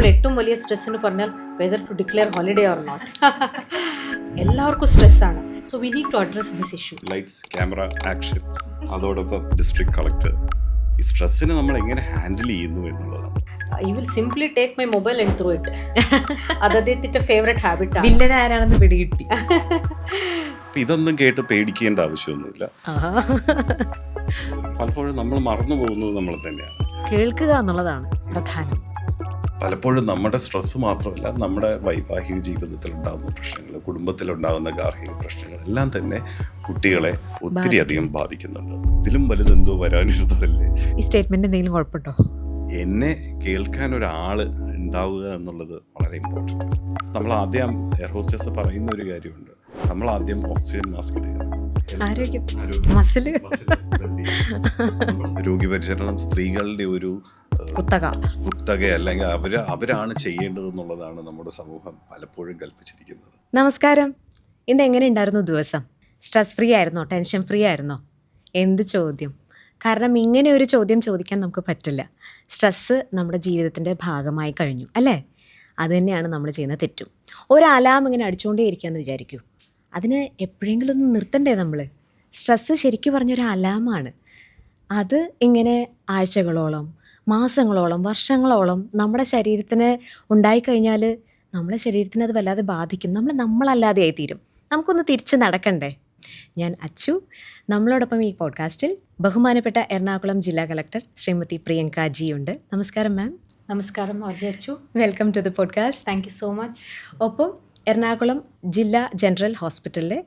ഇപ്പോൾ ഏറ്റവും വലിയ സ്ട്രെസ് എന്ന് പറഞ്ഞാൽ whether to declare holiday or not. എല്ലാവർക്കും സ്ട്രെസ്സാണ്. So we need to address this issue. Lights, camera, action, അതോടൊപ്പം ഡിസ്ട്രിക്ട് കളക്ടർ. ഈ സ്ട്രെസ്സിനെ നമ്മൾ എങ്ങനെ ഹാൻഡിൽ ചെയ്യുന്നു എന്നുള്ളതാണ്. You will simply take my mobile and throw it. അത് അദ്ദേഹത്തിന്റെ ഫേവറേറ്റ് ഹാബിറ്റ് ആണ്. വില്ലൻ ആരാണെന്ന് പിടികിട്ടി. ഇതൊന്നും കേട്ട് പേടിക്കേണ്ട ആവശ്യമൊന്നുമില്ല. പലപ്പോഴും നമ്മൾ മറന്നു പോകുന്നത് നമ്മൾ തന്നെയാണ്. കേൾക്കുക എന്നുള്ളതാണ് പ്രധാനം. പലപ്പോഴും നമ്മുടെ സ്ട്രെസ് മാത്രമല്ല, നമ്മുടെ വൈവാഹിക ജീവിതത്തിൽ ഉണ്ടാകുന്ന പ്രശ്നങ്ങൾ, കുടുംബത്തിലുണ്ടാകുന്ന ഗാർഹിക പ്രശ്നങ്ങൾ എല്ലാം തന്നെ കുട്ടികളെ ഒത്തിരി അധികം ബാധിക്കുന്നുണ്ട്. ഇതിലും വലുതെന്തോ വരാനിരുന്നതല്ലേ. ഈ സ്റ്റേറ്റ്മെന്റ് എന്തെങ്കിലും കുഴപ്പമുണ്ടോ? എന്നെ കേൾക്കാൻ ഒരാള് ഉണ്ടാവുക എന്നുള്ളത് വളരെ ഇമ്പോർട്ടൻ്റ്. നമ്മൾ ആദ്യം എയർ ഹോസ്റ്റസ് പറയുന്ന ഒരു കാര്യമുണ്ട്, നമ്മൾ ആദ്യം ഓക്സിജൻ മാസ്ക് ഇടുക. ആരോഗ്യം, മസില്, രോഗിപരിചരണം സ്ത്രീകളുടെ ഒരു കുത്തക, അല്ലെങ്കിൽ അവരാണ് ചെയ്യേണ്ടതെന്നുള്ളതാണ് നമ്മുടെ സമൂഹം പലപ്പോഴും കൽപ്പിച്ചിരിക്കുന്നത്. നമസ്കാരം. ഇന്ന് എങ്ങനെ ഉണ്ടായിരുന്നു ദിവസം? സ്ട്രെസ് ഫ്രീ ആയിരുന്നോ? ടെൻഷൻ ഫ്രീ ആയിരുന്നോ? എന്ത് ചോദ്യം! കാരണം ഇങ്ങനെ ഒരു ചോദ്യം ചോദിക്കാൻ നമുക്ക് പറ്റില്ല. സ്ട്രെസ്സ് നമ്മുടെ ജീവിതത്തിൻ്റെ ഭാഗമായി കഴിഞ്ഞു അല്ലേ? അത് തന്നെയാണ് നമ്മൾ ചെയ്യുന്ന തെറ്റും. ഒരു അലാം ഇങ്ങനെ അടിച്ചുകൊണ്ടേ ഇരിക്കാമെന്ന് വിചാരിക്കൂ. അതിന് എപ്പോഴെങ്കിലും ഒന്ന് നിർത്തണ്ടേ നമ്മൾ? സ്ട്രെസ്സ് ശരിക്കും പറഞ്ഞൊരു അലാമാണ്. അത് ഇങ്ങനെ ആഴ്ചകളോളം, മാസങ്ങളോളം, വർഷങ്ങളോളം നമ്മുടെ ശരീരത്തിന് ഉണ്ടായിക്കഴിഞ്ഞാൽ നമ്മുടെ ശരീരത്തിന് അത് വല്ലാതെ ബാധിക്കും. നമ്മളല്ലാതെ ആയിത്തീരും. നമുക്കൊന്ന് തിരിച്ച് നടക്കണ്ടേ? ഞാൻ അച്ചു. നമ്മളോടൊപ്പം ഈ പോഡ്കാസ്റ്റിൽ ബഹുമാനപ്പെട്ട എറണാകുളം ജില്ലാ കളക്ടർ ശ്രീമതി പ്രിയങ്ക ജി ഉണ്ട്. നമസ്കാരം മാം. നമസ്കാരം Achu. Welcome to the podcast. Thank you so much. ഒപ്പം എറണാകുളം ജില്ലാ ജനറൽ ഹോസ്പിറ്റലിലെ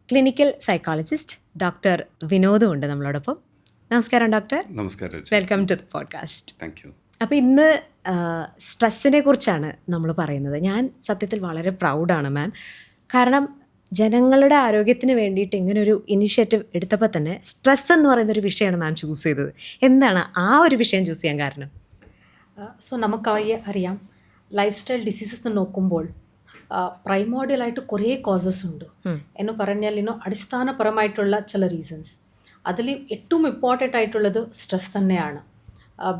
ക്ലിനിക്കൽ സൈക്കോളജിസ്റ്റ് ഡോക്ടർ വിനോദും ഉണ്ട് നമ്മളോടൊപ്പം. നമസ്കാരം ഡോക്ടർ. നമസ്കാരം. Welcome to the podcast. Thank you. അപ്പോൾ ഇന്ന് സ്ട്രെസ്സിനെ കുറിച്ചാണ് നമ്മൾ പറയുന്നത്. ഞാൻ സത്യത്തിൽ വളരെ പ്രൗഡാണ് മാം. കാരണം ജനങ്ങളുടെ ആരോഗ്യത്തിന് വേണ്ടിയിട്ട് ഇങ്ങനൊരു ഇനിഷ്യേറ്റീവ് എടുത്തപ്പോൾ തന്നെ സ്ട്രെസ് എന്ന് പറയുന്നൊരു വിഷയമാണ് മാം ചൂസ് ചെയ്തത്. എന്താണ് ആ ഒരു വിഷയം ചൂസ് ചെയ്യാൻ കാരണം? സോ നമുക്ക് അറിയാം, ലൈഫ് സ്റ്റൈൽ ഡിസീസസ് നോക്കുമ്പോൾ പ്രൈമോഡിയലായിട്ട് കുറേ കോസസ് ഉണ്ട് എന്ന് പറഞ്ഞാൽ അടിസ്ഥാനപരമായിട്ടുള്ള ചില റീസൺസ്. അതിൽ ഏറ്റവും ഇമ്പോർട്ടൻ്റ് ആയിട്ടുള്ളത് സ്ട്രെസ് തന്നെയാണ്.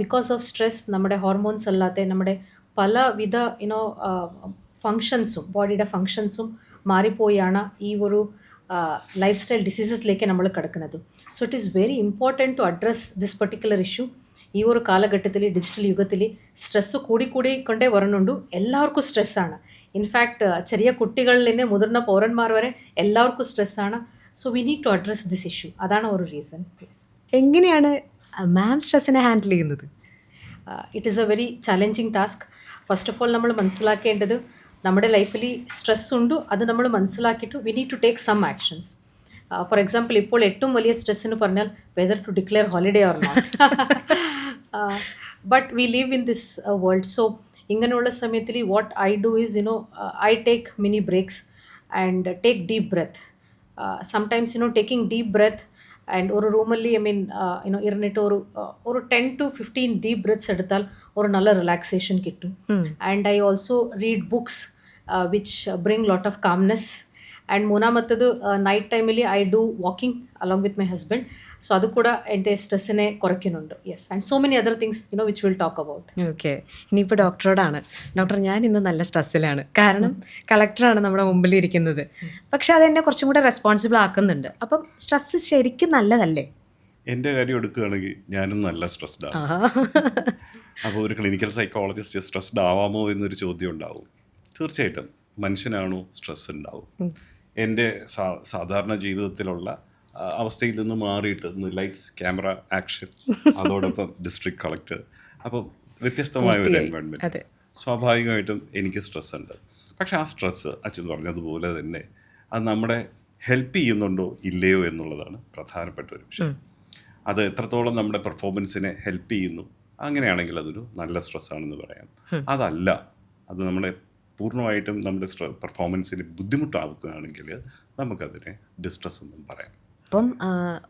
ബിക്കോസ് ഓഫ് സ്ട്രെസ് നമ്മുടെ ഹോർമോൺസ് അല്ലാതെ നമ്മുടെ പലവിധ ഫങ്ഷൻസും, ബോഡിയുടെ ഫങ്ഷൻസും മാറിപ്പോയാണ് ഈ ഒരു ലൈഫ് സ്റ്റൈൽ ഡിസീസസിലേക്ക് നമ്മൾ കിടക്കുന്നത്. So it is very important to address this particular issue. ഈ ഒരു കാലഘട്ടത്തിൽ, ഡിജിറ്റൽ യുഗത്തിൽ സ്ട്രെസ്സ് കൂടിക്കൊണ്ടേ വരുന്നുണ്ട്. എല്ലാവർക്കും സ്ട്രെസ്സാണ്. ഇൻഫാക്റ്റ് ചെറിയ കുട്ടികളിൽ നിന്ന് മുതിർന്ന പൗരന്മാർ വരെ എല്ലാവർക്കും സ്ട്രെസ്സാണ്. So we need to address this issue. അതാണ് ഒരു റീസൺ. എങ്ങനെയാണ് മാം സ്ട്രെസ്സിനെ ഹാൻഡിൽ ചെയ്യുന്നത്? It is a very challenging task. First of all നമ്മൾ മനസ്സിലാക്കേണ്ടത്, നമ്മുടെ ലൈഫിൽ സ്ട്രെസ് ഉണ്ട്, അത് നമ്മൾ മനസ്സിലാക്കിയിട്ട് we need to take some actions. For example, ഇപ്പോൾ ഏറ്റവും വലിയ സ്ട്രെസ് എന്ന് പറഞ്ഞാൽ whether to declare holiday or not. But we live in this world. So ഇങ്ങനെയുള്ള സമയത്തിൽ what I do is I take mini breaks and take deep breath. Sometimes taking deep breath and ഒരു റൂമല്ലി ഇരുന്നിട്ട് ഒരു 10 to 15 deep breaths എടുത്താൽ ഒരു നല്ല relaxation കിട്ടും. And I also read books which bring lot of calmness. And മൂന്നാമത്തത്, night ടൈമിൽ I do walking along with my husband. So അത് കൂടെ എൻ്റെ സ്ട്രെസ്സിനെ കുറയ്ക്കുന്നുണ്ട്. Yes, and so many other things which will talk about. Okay, ഇനിയിപ്പോൾ ഡോക്ടറോടാണ്. Doctor, ഞാൻ ഇന്ന് നല്ല സ്ട്രെസ്സിലാണ്. കാരണം കളക്ടറാണ് നമ്മുടെ മുമ്പിൽ ഇരിക്കുന്നത്. പക്ഷെ അതെന്നെ കുറച്ചും കൂടെ റെസ്പോൺസിബിൾ ആക്കുന്നുണ്ട്. അപ്പം സ്ട്രെസ്സ് ശരിക്കും നല്ലതല്ലേ? എൻ്റെ കാര്യം എടുക്കുകയാണെങ്കിൽ ഞാനും നല്ല സ്ട്രെസ്ഡാണ്. അപ്പോൾ ഒരു ക്ലിനിക്കൽ സൈക്കോളജിസ്റ്റ് സ്ട്രെസ്ഡ് ആവാമോ എന്നൊരു ചോദ്യം ഉണ്ടാവും. തീർച്ചയായിട്ടും മനുഷ്യനാണോ സ്ട്രെസ് ഉണ്ടാവും. എൻ്റെ സാധാരണ ജീവിതത്തിലുള്ള അവസ്ഥയിൽ നിന്ന് മാറിയിട്ട് ലൈറ്റ്സ്, ക്യാമറ, ആക്ഷൻ, അതോടൊപ്പം ഡിസ്ട്രിക്ട് കളക്ടർ, അപ്പം വ്യത്യസ്തമായ ഒരു എൻവയോൺമെൻറ്റ്, സ്വാഭാവികമായിട്ടും എനിക്ക് സ്ട്രെസ് ഉണ്ട്. പക്ഷെ ആ സ്ട്രെസ്സ് അച്ഛൻ പറഞ്ഞതുപോലെ തന്നെ അത് നമ്മളെ ഹെൽപ്പ് ചെയ്യുന്നുണ്ടോ ഇല്ലയോ എന്നുള്ളതാണ് പ്രധാനപ്പെട്ട ഒരു വിഷയം. അത് എത്രത്തോളം നമ്മുടെ പെർഫോമൻസിനെ ഹെൽപ്പ് ചെയ്യുന്നു, അങ്ങനെയാണെങ്കിൽ അതൊരു നല്ല സ്ട്രെസ്സാണെന്ന് പറയാം. അതല്ല, അത് നമ്മളെ പൂർണ്ണമായിട്ടും നമ്മുടെ പെർഫോമൻസിന് ബുദ്ധിമുട്ടാവുകയാണെങ്കിൽ നമുക്കതിനെ ഡിസ്ട്രെസ് എന്നും പറയാം. അപ്പം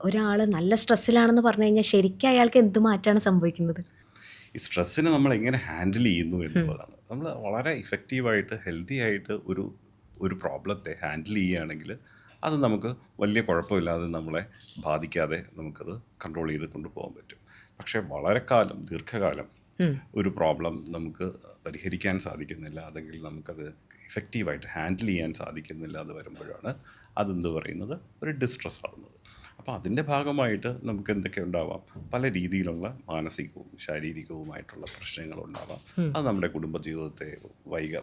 ഒരാൾ നല്ല സ്ട്രെസ്സിലാണെന്ന് പറഞ്ഞു കഴിഞ്ഞാൽ ശരിക്കും അയാൾക്ക് എന്ത് മാറ്റമാണ് സംഭവിക്കുന്നത്? ഈ സ്ട്രെസ്സിനെ നമ്മൾ എങ്ങനെ ഹാൻഡിൽ ചെയ്യുന്നു എന്നുള്ളതാണ്. നമ്മൾ വളരെ ഇഫക്റ്റീവായിട്ട് ഹെൽത്തി ആയിട്ട് ഒരു പ്രോബ്ലത്തെ ഹാൻഡിൽ ചെയ്യുകയാണെങ്കിൽ അത് നമുക്ക് വലിയ കുഴപ്പമില്ലാതെ നമ്മളെ ബാധിക്കാതെ നമുക്കത് കൺട്രോൾ ചെയ്ത് കൊണ്ടുപോകാൻ പറ്റും. പക്ഷേ വളരെ ദീർഘകാലം ഒരു പ്രോബ്ലം നമുക്ക് പരിഹരിക്കാൻ സാധിക്കുന്നില്ല, അല്ലെങ്കിൽ നമുക്കത് ഇഫക്റ്റീവായിട്ട് ഹാൻഡിൽ ചെയ്യാൻ സാധിക്കുന്നില്ല എന്ന് വരുമ്പോഴാണ് അതെന്ത് പറയുന്നത് ഒരു ഡിസ്ട്രെസ് ആവുന്നത്. അപ്പോൾ അതിൻ്റെ ഭാഗമായിട്ട് നമുക്ക് എന്തൊക്കെ ഉണ്ടാവാം, പല രീതിയിലുള്ള മാനസികവും ശാരീരികവുമായിട്ടുള്ള പ്രശ്നങ്ങളുണ്ടാവാം. അത് നമ്മുടെ കുടുംബജീവിതത്തെ,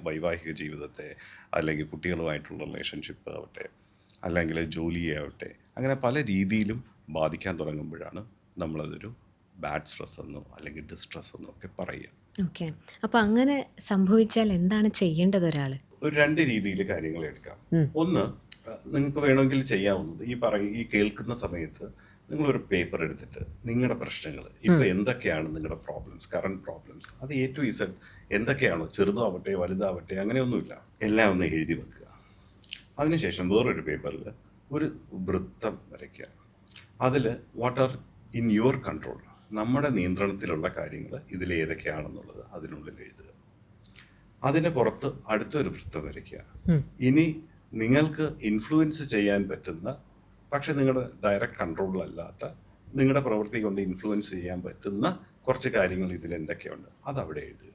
വൈവാഹിക ജീവിതത്തെ, അല്ലെങ്കിൽ കുട്ടികളുമായിട്ടുള്ള റിലേഷൻഷിപ്പ് ആവട്ടെ, അല്ലെങ്കിൽ ജോലിയെ ആവട്ടെ, അങ്ങനെ പല രീതിയിലും ബാധിക്കാൻ തുടങ്ങുമ്പോഴാണ് നമ്മളതൊരു ബാഡ് സ്ട്രെസ് എന്നോ അല്ലെങ്കിൽ ഡിസ്ട്രെസ് എന്നോ ഒക്കെ പറയുക. ഓക്കെ. അപ്പോൾ അങ്ങനെ സംഭവിച്ചാൽ എന്താണ് ചെയ്യേണ്ടത് ഒരാൾ? ഒരു 2 രീതിയിൽ കാര്യങ്ങൾ എടുക്കാം. ഒന്ന്, നിങ്ങൾക്ക് വേണമെങ്കിൽ ചെയ്യാവുന്നത് ഈ കേൾക്കുന്ന സമയത്ത് നിങ്ങളൊരു പേപ്പർ എടുത്തിട്ട് നിങ്ങളുടെ പ്രശ്നങ്ങൾ ഇപ്പം എന്തൊക്കെയാണ്, നിങ്ങളുടെ പ്രോബ്ലംസ്, കറണ്ട് പ്രോബ്ലംസ്, അത് A to Z എന്തൊക്കെയാണോ, ചെറുതാവട്ടെ വലുതാവട്ടെ അങ്ങനെയൊന്നുമില്ല, എല്ലാം ഒന്ന് എഴുതി വെക്കുക. അതിനുശേഷം വേറൊരു പേപ്പറിൽ ഒരു വൃത്തം വരയ്ക്കുക. അതിൽ what are in your control, നമ്മുടെ നിയന്ത്രണത്തിലുള്ള കാര്യങ്ങൾ ഇതിൽ ഏതൊക്കെയാണെന്നുള്ളത് അതിനുള്ളിൽ എഴുതുക. അതിന് പുറത്ത് അടുത്തൊരു വൃത്തം വരയ്ക്കുക. ഇനി നിങ്ങൾക്ക് ഇൻഫ്ലുവൻസ് ചെയ്യാൻ പറ്റുന്ന, പക്ഷെ നിങ്ങളുടെ ഡയറക്റ്റ് കൺട്രോളിലല്ലാത്ത, നിങ്ങളുടെ പ്രവൃത്തി കൊണ്ട് ഇൻഫ്ലുവൻസ് ചെയ്യാൻ പറ്റുന്ന കുറച്ച് കാര്യങ്ങൾ ഇതിൽ എന്തൊക്കെയുണ്ട് അതവിടെ എഴുതുക.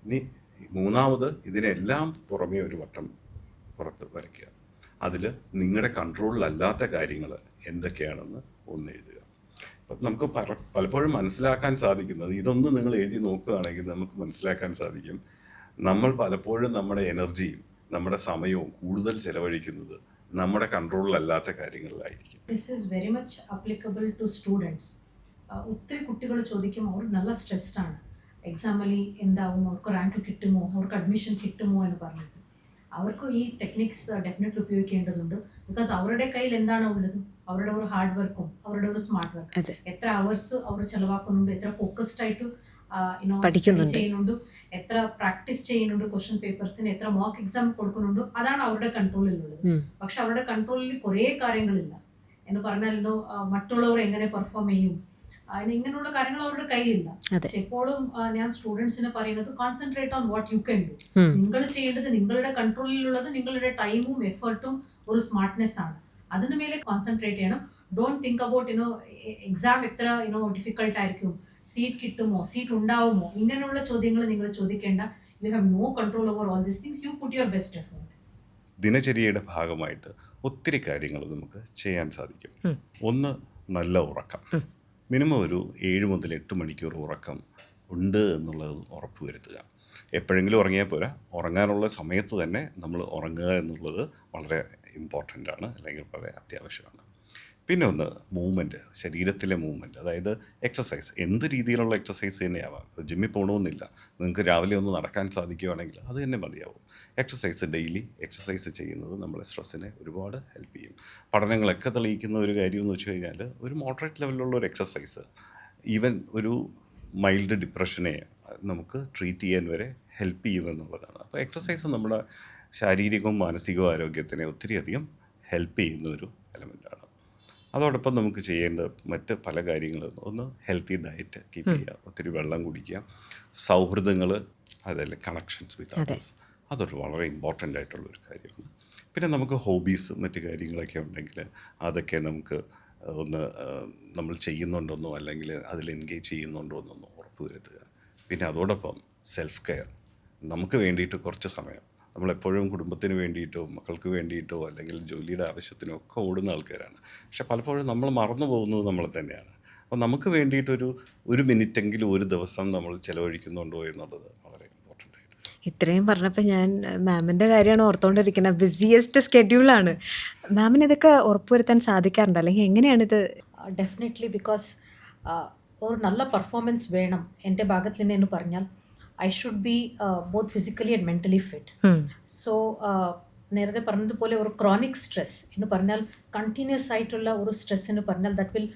ഇനി മൂന്നാമത് ഇതിനെല്ലാം പുറമേ ഒരു വട്ടം പുറത്ത് വരയ്ക്കുക. അതിൽ നിങ്ങളുടെ കൺട്രോളിലല്ലാത്ത കാര്യങ്ങൾ എന്തൊക്കെയാണെന്ന് ഒന്ന് എഴുതുക. അപ്പം നമുക്ക് പലപ്പോഴും മനസ്സിലാക്കാൻ സാധിക്കുന്നത്, ഇതൊന്ന് നിങ്ങൾ എഴുതി നോക്കുകയാണെങ്കിൽ നമുക്ക് മനസ്സിലാക്കാൻ സാധിക്കും, നമ്മൾ പലപ്പോഴും നമ്മുടെ എനർജിയും നമ്മുടെ സമയവും കൂടുതൽ ചെലവഴിക്കുന്നത് നമ്മുടെ കൺട്രോളിലല്ലാത്ത കാര്യങ്ങളിലായിരിക്കും. This is very much applicable to students. ഒത്തിരി കുട്ടികൾ ചോദിക്കും, അവർ നല്ല സ്ട്രെസ്ഡ് ആണ്, എക്സാമിൽ എന്താവും, അവർക്ക് റാങ്ക് കിട്ടുമോ, അവർക്ക് അഡ്മിഷൻ കിട്ടുമോ എന്ന് പറഞ്ഞിട്ട്. അവർക്ക് ഈ ടെക്നിക്സ് ഡെഫിനറ്റ്ലി ഉപയോഗിക്കേണ്ടതുണ്ട്. ബിക്കോസ് അവരുടെ കയ്യിൽ എന്താണ് ഉള്ളത്, അവരുടെ ഒരു ഹാർഡ് വർക്കും അവരുടെ ഒരു സ്മാർട്ട് വർക്ക്, എത്ര അവേഴ്സ് അവർ ചെലവാക്കുന്നുണ്ട്, എത്ര ഫോക്കസ്ഡ് ആയിട്ട് ചെയ്യുന്നുണ്ട്, എത്ര പ്രാക്ടീസ് ചെയ്യുന്നുണ്ട്, ക്വസ്റ്റ്യൻ പേപ്പേഴ്സിന് എത്ര മോക്ക് എക്സാം കൊടുക്കുന്നുണ്ട്, അതാണ് അവരുടെ കൺട്രോളിലുള്ളത്. പക്ഷെ അവരുടെ കൺട്രോളിൽ കുറേ കാര്യങ്ങളില്ല എന്ന് പറഞ്ഞാൽ മറ്റുള്ളവർ എങ്ങനെ പെർഫോം ചെയ്യും, ഇങ്ങനെയുള്ള കാര്യങ്ങൾ അവരുടെ കയ്യിലില്ല. പക്ഷെ എപ്പോഴും ഞാൻ സ്റ്റുഡൻസിന് പറയുന്നത്, concentrate on what you can do. നിങ്ങൾ ചെയ്യേണ്ടത് നിങ്ങളുടെ കൺട്രോളിലുള്ളത് നിങ്ങളുടെ ടൈമും എഫേർട്ടും ഒരു സ്മാർട്ട്നെസ് ആണ്. അതിന് മേലെ കോൺസെൻട്രേറ്റ് ചെയ്യണം. ഡോണ്ട് തിങ്ക് അബൌട്ട് എക്സാം എത്ര ഡിഫിക്കൽട്ട് ആയിരിക്കും, സീറ്റ് കിട്ടുമോ, സീറ്റ് ഉണ്ടാവുമോ, ഇങ്ങനെയുള്ള ചോദ്യങ്ങൾ നിങ്ങൾ ചോദിക്കേണ്ട. You have no control over all these things. You put your best effort. ദിനചര്യയുടെ ഭാഗമായിട്ട് ഒത്തിരി കാര്യങ്ങൾ നമുക്ക് ചെയ്യാൻ സാധിക്കും. ഒന്ന്, നല്ല ഉറക്കം. മിനിമം ഒരു 7 മുതൽ 8 മണിക്കൂർ ഉറക്കം ഉണ്ട് എന്നുള്ളത് ഉറപ്പുവരുത്തുക. എപ്പോഴെങ്കിലും ഉറങ്ങിയാൽ പോരാ, ഉറങ്ങാനുള്ള സമയത്ത് തന്നെ നമ്മൾ ഉറങ്ങുക എന്നുള്ളത് വളരെ ഇമ്പോർട്ടൻ്റ് ആണ്, അല്ലെങ്കിൽ വളരെ അത്യാവശ്യമാണ്. പിന്നെ ഒന്ന്, മൂവ്മെൻറ്റ്, ശരീരത്തിലെ മൂവ്മെൻറ്റ്, അതായത് എക്സസൈസ്. എന്ത് രീതിയിലുള്ള എക്സസൈസ് തന്നെയാവാം. ഇപ്പോൾ ജിമ്മിൽ പോകണമെന്നില്ല, നിങ്ങൾക്ക് രാവിലെ ഒന്ന് നടക്കാൻ സാധിക്കുകയാണെങ്കിൽ അത് തന്നെ മതിയാവും. എക്സസൈസ്, ഡെയിലി എക്സസൈസ് ചെയ്യുന്നത് നമ്മളെ സ്ട്രെസ്സിനെ ഒരുപാട് ഹെൽപ്പ് ചെയ്യും. പഠനങ്ങളൊക്കെ തെളിയിക്കുന്ന ഒരു കാര്യം എന്ന് വെച്ച് കഴിഞ്ഞാൽ, ഒരു മോഡറേറ്റ് ലെവലിലുള്ള ഒരു എക്സസൈസ് ഈവൻ ഒരു മൈൽഡ് ഡിപ്രഷനെ നമുക്ക് ട്രീറ്റ് ചെയ്യാൻ വരെ ഹെൽപ്പ് ചെയ്യുമെന്നുള്ളതാണ്. അപ്പോൾ എക്സസൈസ് നമ്മുടെ ശാരീരികവും മാനസികവും ആരോഗ്യത്തിനെ ഒത്തിരിയധികം ഹെൽപ്പ് ചെയ്യുന്ന ഒരു എലമെൻ്റാണ്. അതോടൊപ്പം നമുക്ക് ചെയ്യേണ്ട മറ്റ് പല കാര്യങ്ങളും, ഒന്ന് ഹെൽത്തി ഡയറ്റ് കീപ്പ് ചെയ്യുക, ഒത്തിരി വെള്ളം കുടിക്കുക, സൗഹൃദങ്ങൾ, അതല്ല കണക്ഷൻസ് വിത്ത് അതേഴ്സ്, അതൊരു വളരെ ഇമ്പോർട്ടൻ്റ് ആയിട്ടുള്ളൊരു കാര്യമാണ്. പിന്നെ നമുക്ക് ഹോബീസ് മറ്റ് കാര്യങ്ങളൊക്കെ ഉണ്ടെങ്കിൽ അതൊക്കെ നമുക്ക് ഒന്ന് നമ്മൾ ചെയ്യുന്നുണ്ടോന്നോ അല്ലെങ്കിൽ അതിൽ എൻഗേജ് ചെയ്യുന്നുണ്ടോ എന്നൊന്ന് ഉറപ്പ് വരുത്തുക. പിന്നെ അതോടൊപ്പം സെൽഫ് കെയർ, നമുക്ക് വേണ്ടിയിട്ട് കുറച്ച് സമയം. നമ്മളെപ്പോഴും കുടുംബത്തിന് വേണ്ടിയിട്ടോ മക്കൾക്ക് വേണ്ടിയിട്ടോ അല്ലെങ്കിൽ ജോലിയുടെ ആവശ്യത്തിനോ ഒക്കെ ഓടുന്ന ആൾക്കാരാണ്. പക്ഷെ പലപ്പോഴും നമ്മൾ മറന്നു പോകുന്നത് നമ്മൾ തന്നെയാണ്. അപ്പോൾ നമുക്ക് വേണ്ടിയിട്ടൊരു മിനിറ്റെങ്കിലും ഒരു ദിവസം നമ്മൾ ചിലവഴിക്കുന്നുണ്ടോ എന്നുള്ളത് വളരെ ഇമ്പോർട്ടൻ്റ് ആയിട്ട്. ഇത്രയും പറഞ്ഞപ്പോൾ ഞാൻ മാമിൻ്റെ കാര്യമാണ് ഓർത്തുകൊണ്ടിരിക്കുന്നത്. ബിസിയസ്റ്റ് സ്കെഡ്യൂളാണ്. മാമിന് ഇതൊക്കെ ഉറപ്പുവരുത്താൻ സാധിക്കാറുണ്ട്, അല്ലെങ്കിൽ എങ്ങനെയാണിത്? ഡെഫിനറ്റ്ലി, ബിക്കോസ് ഒരു നല്ല പെർഫോമൻസ് വേണം എൻ്റെ ഭാഗത്തിൽ നിന്ന് പറഞ്ഞാൽ I should be both physically and mentally fit. So നേരത്തെ പറഞ്ഞതുപോലെ ഒരു ക്രോണിക് സ്ട്രെസ് എന്ന് പറഞ്ഞാൽ കണ്ടിന്യൂസ് ആയിട്ടുള്ള ഒരു സ്ട്രെസ് എന്ന് പറഞ്ഞാൽ that will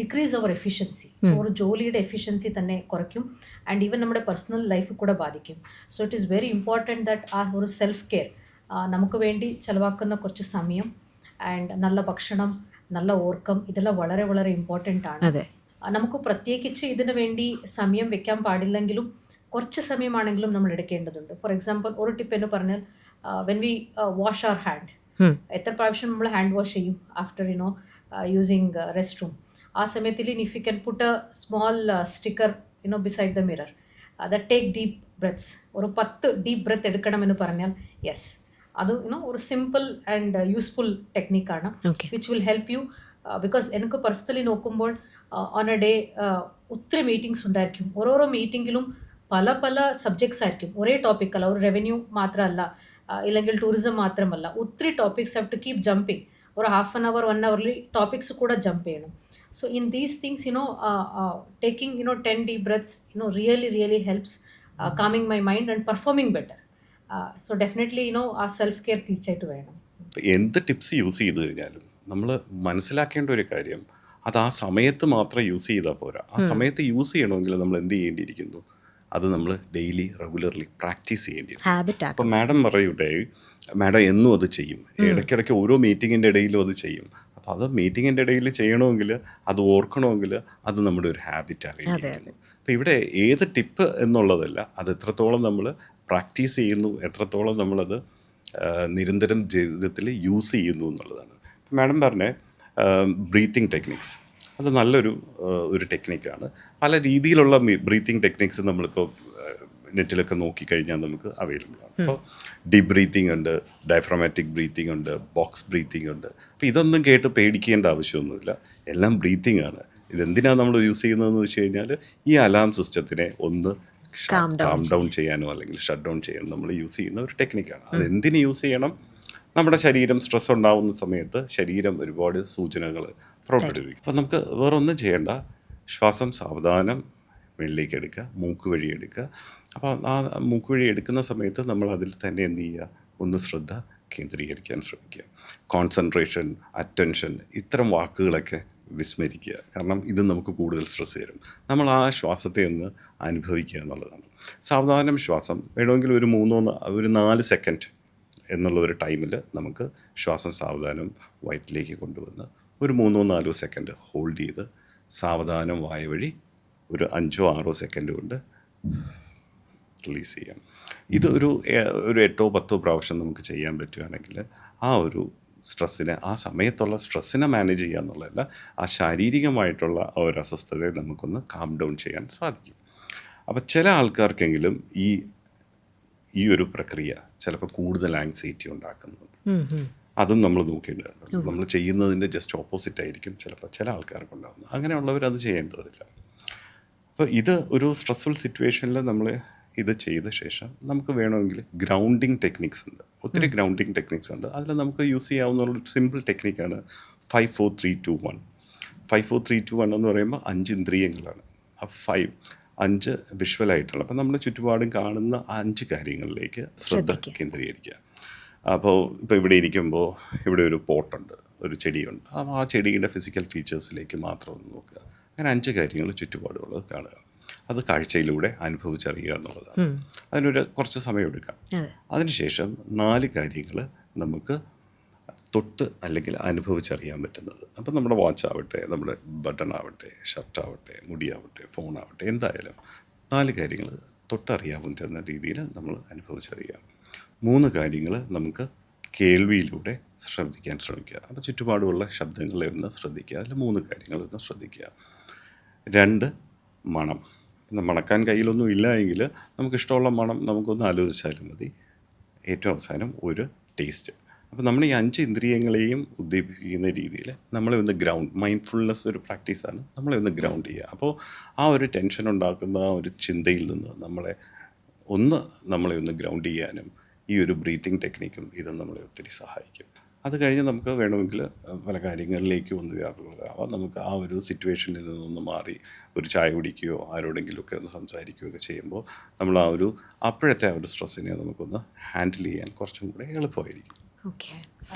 decrease our efficiency. ഒരു ജോലിയുടെ എഫിഷ്യൻസി തന്നെ കുറയ്ക്കും, ആൻഡ് ഈവൻ നമ്മുടെ പേഴ്സണൽ ലൈഫ് കൂടെ ബാധിക്കും. So it is very important that ആ ഒരു സെൽഫ് കെയർ, നമുക്ക് വേണ്ടി ചിലവാക്കുന്ന കുറച്ച് സമയം ആൻഡ് നല്ല ഭക്ഷണം, നല്ല ഉറക്കം, ഇതെല്ലാം വളരെ വളരെ ഇമ്പോർട്ടൻ്റ് ആണ്. നമുക്ക് പ്രത്യേകിച്ച് ഇതിനു വേണ്ടി സമയം വെക്കാൻ പാടില്ലെങ്കിലും കുറച്ച് സമയമാണെങ്കിലും നമ്മൾ എടുക്കേണ്ടതുണ്ട്. ഫോർ എക്സാമ്പിൾ, ഒരു ടിപ്പ് എന്ന് പറഞ്ഞാൽ, when we wash our hand, എത്ര പ്രാവശ്യം നമ്മൾ ഹാൻഡ് വാഷ് ചെയ്യും ആഫ്റ്റർ യൂസിങ് റെസ്റ്റ് റൂം. ആ സമയത്തിൽ if you can put a small sticker beside the mirror, that take deep breaths, ഒരു 10 ഡീപ്പ് ബ്രെത്ത് എടുക്കണമെന്ന് പറഞ്ഞാൽ യെസ്, അത് ഒരു സിമ്പിൾ ആൻഡ് യൂസ്ഫുൾ ടെക്നിക്കാണ് okay. Which will help you. Because എനിക്ക് പേഴ്സണലി നോക്കുമ്പോൾ ഓൺ എ ഡേ ഒത്തിരി മീറ്റിംഗ്സ് ഉണ്ടായിരിക്കും. ഓരോരോ മീറ്റിങ്ങിലും പല പല സബ്ജക്ട്സ് ആയിരിക്കും, ഒരേ ടോപ്പിക് അല്ല, ഒരു റവന്യൂ മാത്രമല്ല, ഇല്ലെങ്കിൽ ടൂറിസം മാത്രമല്ല, ഒത്തിരി topics have to keep jumping. ഒരു half an hour 1 hourly topics കൂടെ ജമ്പ് ചെയ്യണം. So in these things, taking 10 deep breaths, really helps calming my mind and performing better. So definitely, our self care തീർച്ചയായിട്ടും വേണം. എന്ത് tips use ചെയ്ത് കഴിഞ്ഞാലും നമ്മൾ മനസ്സിലാക്കേണ്ട ഒരു കാര്യം, അത് ആ സമയത്ത് മാത്രം യൂസ് ചെയ്താൽ പോരാ. ആ സമയത്ത് യൂസ് ചെയ്യണമെങ്കിൽ നമ്മൾ എന്ത് ചെയ്യേണ്ടിയിരിക്കുന്നു, അത് നമ്മൾ ഡെയിലി റെഗുലർലി പ്രാക്ടീസ് ചെയ്യേണ്ടിയിരിക്കും. ഹാബിറ്റ് അപ്പോൾ മാഡം പറയൂട്ടെ, മാഡം എന്നും അത് ചെയ്യും, ഇടയ്ക്കിടയ്ക്ക് ഓരോ മീറ്റിങ്ങിൻ്റെ ഇടയിലും അത് ചെയ്യും. അപ്പോൾ അത് മീറ്റിങ്ങിൻ്റെ ഇടയിൽ ചെയ്യണമെങ്കിൽ, അത് ഓർക്കണമെങ്കിൽ, അത് നമ്മുടെ ഒരു ഹാബിറ്റ് ആയിരിക്കും. അപ്പോൾ ഇവിടെ ഏത് ടിപ്പ് എന്നുള്ളതല്ല, അത് എത്രത്തോളം നമ്മൾ പ്രാക്ടീസ് ചെയ്യുന്നു, എത്രത്തോളം നമ്മളത് നിരന്തരം ജീവിതത്തിൽ യൂസ് ചെയ്യുന്നു എന്നുള്ളതാണ്. മാഡം പറഞ്ഞ ബ്രീത്തിങ് ടെക്നിക്സ്, അത് നല്ലൊരു ടെക്നിക്കാണ്. പല രീതിയിലുള്ള ബ്രീത്തിങ് ടെക്നിക്സ് നമ്മളിപ്പോൾ നെറ്റിലൊക്കെ നോക്കിക്കഴിഞ്ഞാൽ നമുക്ക് അവൈലബിൾ ആണ്. അപ്പോൾ ഡീപ് ബ്രീത്തിങ് ഉണ്ട്, ഡയഫ്രമാറ്റിക് ബ്രീത്തിങ് ഉണ്ട്, ബോക്സ് ബ്രീത്തിങ് ഉണ്ട്. അപ്പോൾ ഇതൊന്നും കേട്ട് പേടിക്കേണ്ട ആവശ്യമൊന്നുമില്ല, എല്ലാം ബ്രീത്തിങ് ആണ്. ഇതെന്തിനാണ് നമ്മൾ യൂസ് ചെയ്യുന്നതെന്ന് വെച്ച് കഴിഞ്ഞാൽ, ഈ അലാം സിസ്റ്റത്തിനെ ഒന്ന് കാം ഡൗൺ ചെയ്യാനോ അല്ലെങ്കിൽ ഷട്ട് ഡൗൺ ചെയ്യാനോ നമ്മൾ യൂസ് ചെയ്യുന്ന ഒരു ടെക്നിക്കാണ്. അതെന്തിന് യൂസ് ചെയ്യണം? നമ്മുടെ ശരീരം സ്ട്രെസ് ഉണ്ടാകുന്ന സമയത്ത് ശരീരം ഒരുപാട് സൂചനകൾ പുറപ്പെടുവിക്കും. അപ്പോൾ നമുക്ക് വേറെ ഒന്നും ചെയ്യേണ്ട, ശ്വാസം സാവധാനം വെളിയിലേക്ക് എടുക്കുക, മൂക്ക് വഴി എടുക്കുക. അപ്പോൾ ആ മൂക്ക് വഴി എടുക്കുന്ന സമയത്ത് നമ്മൾ അതിൽ തന്നെ എന്ത് ചെയ്യുക, ഒന്ന് ശ്രദ്ധ കേന്ദ്രീകരിക്കാൻ ശ്രമിക്കുക. കോൺസെൻട്രേഷൻ, അറ്റൻഷൻ, ഇത്തരം വാക്കുകളൊക്കെ വിസ്മരിക്കുക. കാരണം ഇത് നമുക്ക് കൂടുതൽ സ്ട്രെസ് തരും. നമ്മൾ ആ ശ്വാസത്തെ ഒന്ന് അനുഭവിക്കുക എന്നുള്ളതാണ്. സാവധാനം ശ്വാസം വേണമെങ്കിൽ ഒരു 4 സെക്കൻഡ് എന്നുള്ള ഒരു ടൈമിൽ നമുക്ക് ശ്വാസം സാവധാനം വയറ്റിലേക്ക് കൊണ്ടുവന്ന് ഒരു 3-4 സെക്കൻഡ് ഹോൾഡ് ചെയ്ത് സാവധാനം വായ വഴി ഒരു 5-6 സെക്കൻഡ് കൊണ്ട് റിലീസ് ചെയ്യാം. ഇത് ഒരു 8-10 പ്രാവശ്യം നമുക്ക് ചെയ്യാൻ പറ്റുകയാണെങ്കിൽ ആ ഒരു സ്ട്രെസ്സിനെ, ആ സമയത്തുള്ള സ്ട്രെസ്സിനെ മാനേജ് ചെയ്യുക എന്നുള്ളതല്ല, ആ ശാരീരികമായിട്ടുള്ള ആ ഒരു അസ്വസ്ഥതയെ നമുക്കൊന്ന് കാം ഡൗൺ ചെയ്യാൻ സാധിക്കും. അപ്പോൾ ചില ആൾക്കാർക്കെങ്കിലും ഈ ഒരു പ്രക്രിയ ചിലപ്പോൾ കൂടുതൽ ആങ്സൈറ്റി ഉണ്ടാക്കുന്നുണ്ട്. അതും നമ്മൾ നോക്കേണ്ടതുണ്ട്. നമ്മൾ ചെയ്യുന്നതിൻ്റെ ജസ്റ്റ് ഓപ്പോസിറ്റ് ആയിരിക്കും ചിലപ്പോൾ ചില ആൾക്കാർക്ക് ഉണ്ടാകുന്നത്. അങ്ങനെയുള്ളവർ അത് ചെയ്യേണ്ടതില്ല. അപ്പോൾ ഇത് ഒരു സ്ട്രെസ്ഫുൾ സിറ്റുവേഷനിൽ നമ്മൾ ഇത് ചെയ്ത ശേഷം നമുക്ക് വേണമെങ്കിൽ ഗ്രൗണ്ടിങ് ടെക്നിക്സ് ഉണ്ട്, ഒത്തിരി ഗ്രൗണ്ടിങ് ടെക്നിക്സ് ഉണ്ട്. അതിൽ നമുക്ക് യൂസ് ചെയ്യാവുന്ന ഒരു സിമ്പിൾ ടെക്നിക്കാണ് 5-4-3-2-1. 5-4-3-2-1 എന്ന് പറയുമ്പോൾ 5 ഇന്ദ്രിയങ്ങളാണ്. ആ 5 വിഷ്വലായിട്ടുള്ള, അപ്പോൾ നമ്മുടെ ചുറ്റുപാടും കാണുന്ന 5 കാര്യങ്ങളിലേക്ക് ശ്രദ്ധ കേന്ദ്രീകരിക്കുക. അപ്പോൾ ഇപ്പോൾ ഇവിടെ ഇരിക്കുമ്പോൾ ഇവിടെ ഒരു പോട്ടുണ്ട്, ഒരു ചെടിയുണ്ട്. അപ്പോൾ ആ ചെടിയുടെ ഫിസിക്കൽ ഫീച്ചേഴ്സിലേക്ക് മാത്രം ഒന്ന് നോക്കുക. അങ്ങനെ 5 കാര്യങ്ങൾ ചുറ്റുപാടുള്ളത് കാണുക. അത് കാഴ്ചയിലൂടെ അനുഭവിച്ചറിയുക എന്നുള്ളതാണ്. അതിനൊരു കുറച്ച് സമയം എടുക്കാം. അതിനുശേഷം 4 കാര്യങ്ങൾ നമുക്ക് തൊട്ട് അല്ലെങ്കിൽ അനുഭവിച്ചറിയാൻ പറ്റുന്നത്. അപ്പം നമ്മുടെ വാച്ചാവട്ടെ, നമ്മുടെ ബട്ടൺ ആവട്ടെ, ഷർട്ടാവട്ടെ, മുടിയാവട്ടെ, ഫോണാവട്ടെ, എന്തായാലും 4 കാര്യങ്ങൾ തൊട്ടറിയാവുന്ന രീതിയിൽ നമ്മൾ അനുഭവിച്ചറിയാം. 3 കാര്യങ്ങൾ നമുക്ക് കേൾവിയിലൂടെ ശ്രദ്ധിക്കാൻ ശ്രമിക്കുക. അപ്പോൾ ചുറ്റുപാടുമുള്ള ശബ്ദങ്ങളെ ഒന്ന് ശ്രദ്ധിക്കുക. അതിൽ 3 കാര്യങ്ങൾ ഒന്ന് ശ്രദ്ധിക്കുക. 2 മണം. മണക്കാൻ കയ്യിലൊന്നും ഇല്ല എങ്കിൽ നമുക്കിഷ്ടമുള്ള മണം നമുക്കൊന്ന് ആലോചിച്ചാലും മതി. ഏറ്റവും അവസാനം ഒരു ടേസ്റ്റ്. അപ്പോൾ നമ്മൾ ഈ 5 ഇന്ദ്രിയങ്ങളെയും ഉദ്ദീപിക്കുന്ന രീതിയിൽ നമ്മളെ ഒന്ന് മൈൻഡ്ഫുൾനെസ് ഒരു പ്രാക്ടീസാണ്, നമ്മളെ ഒന്ന് ഗ്രൗണ്ട് ചെയ്യുക. അപ്പോൾ ആ ഒരു ടെൻഷൻ ഉണ്ടാക്കുന്ന ആ ഒരു ചിന്തയിൽ നിന്ന് നമ്മളെ ഒന്ന് ഗ്രൗണ്ട് ചെയ്യാനും ഈ ഒരു ബ്രീത്തിങ് ടെക്നിക്കും ഇത് നമ്മളെ ഒത്തിരി സഹായിക്കും. അത് കഴിഞ്ഞ് നമുക്ക് വേണമെങ്കിൽ പല കാര്യങ്ങളിലേക്ക് ഒന്ന് വ്യാപൃതമാവാം. നമുക്ക് ആ ഒരു സിറ്റുവേഷനിൽ നിന്നൊന്ന് മാറി ഒരു ചായ കുടിക്കുകയോ ആരോടെങ്കിലുമൊക്കെ ഒന്ന് സംസാരിക്കുകയോ ഒക്കെ ചെയ്യുമ്പോൾ നമ്മൾ ആ ഒരു അപ്പോഴത്തെ ആ ഒരു സ്ട്രെസ്സിനെ നമുക്കൊന്ന് ഹാൻഡിൽ ചെയ്യാൻ കുറച്ചും കൂടെ എളുപ്പമായിരിക്കും. ഓക്കെ,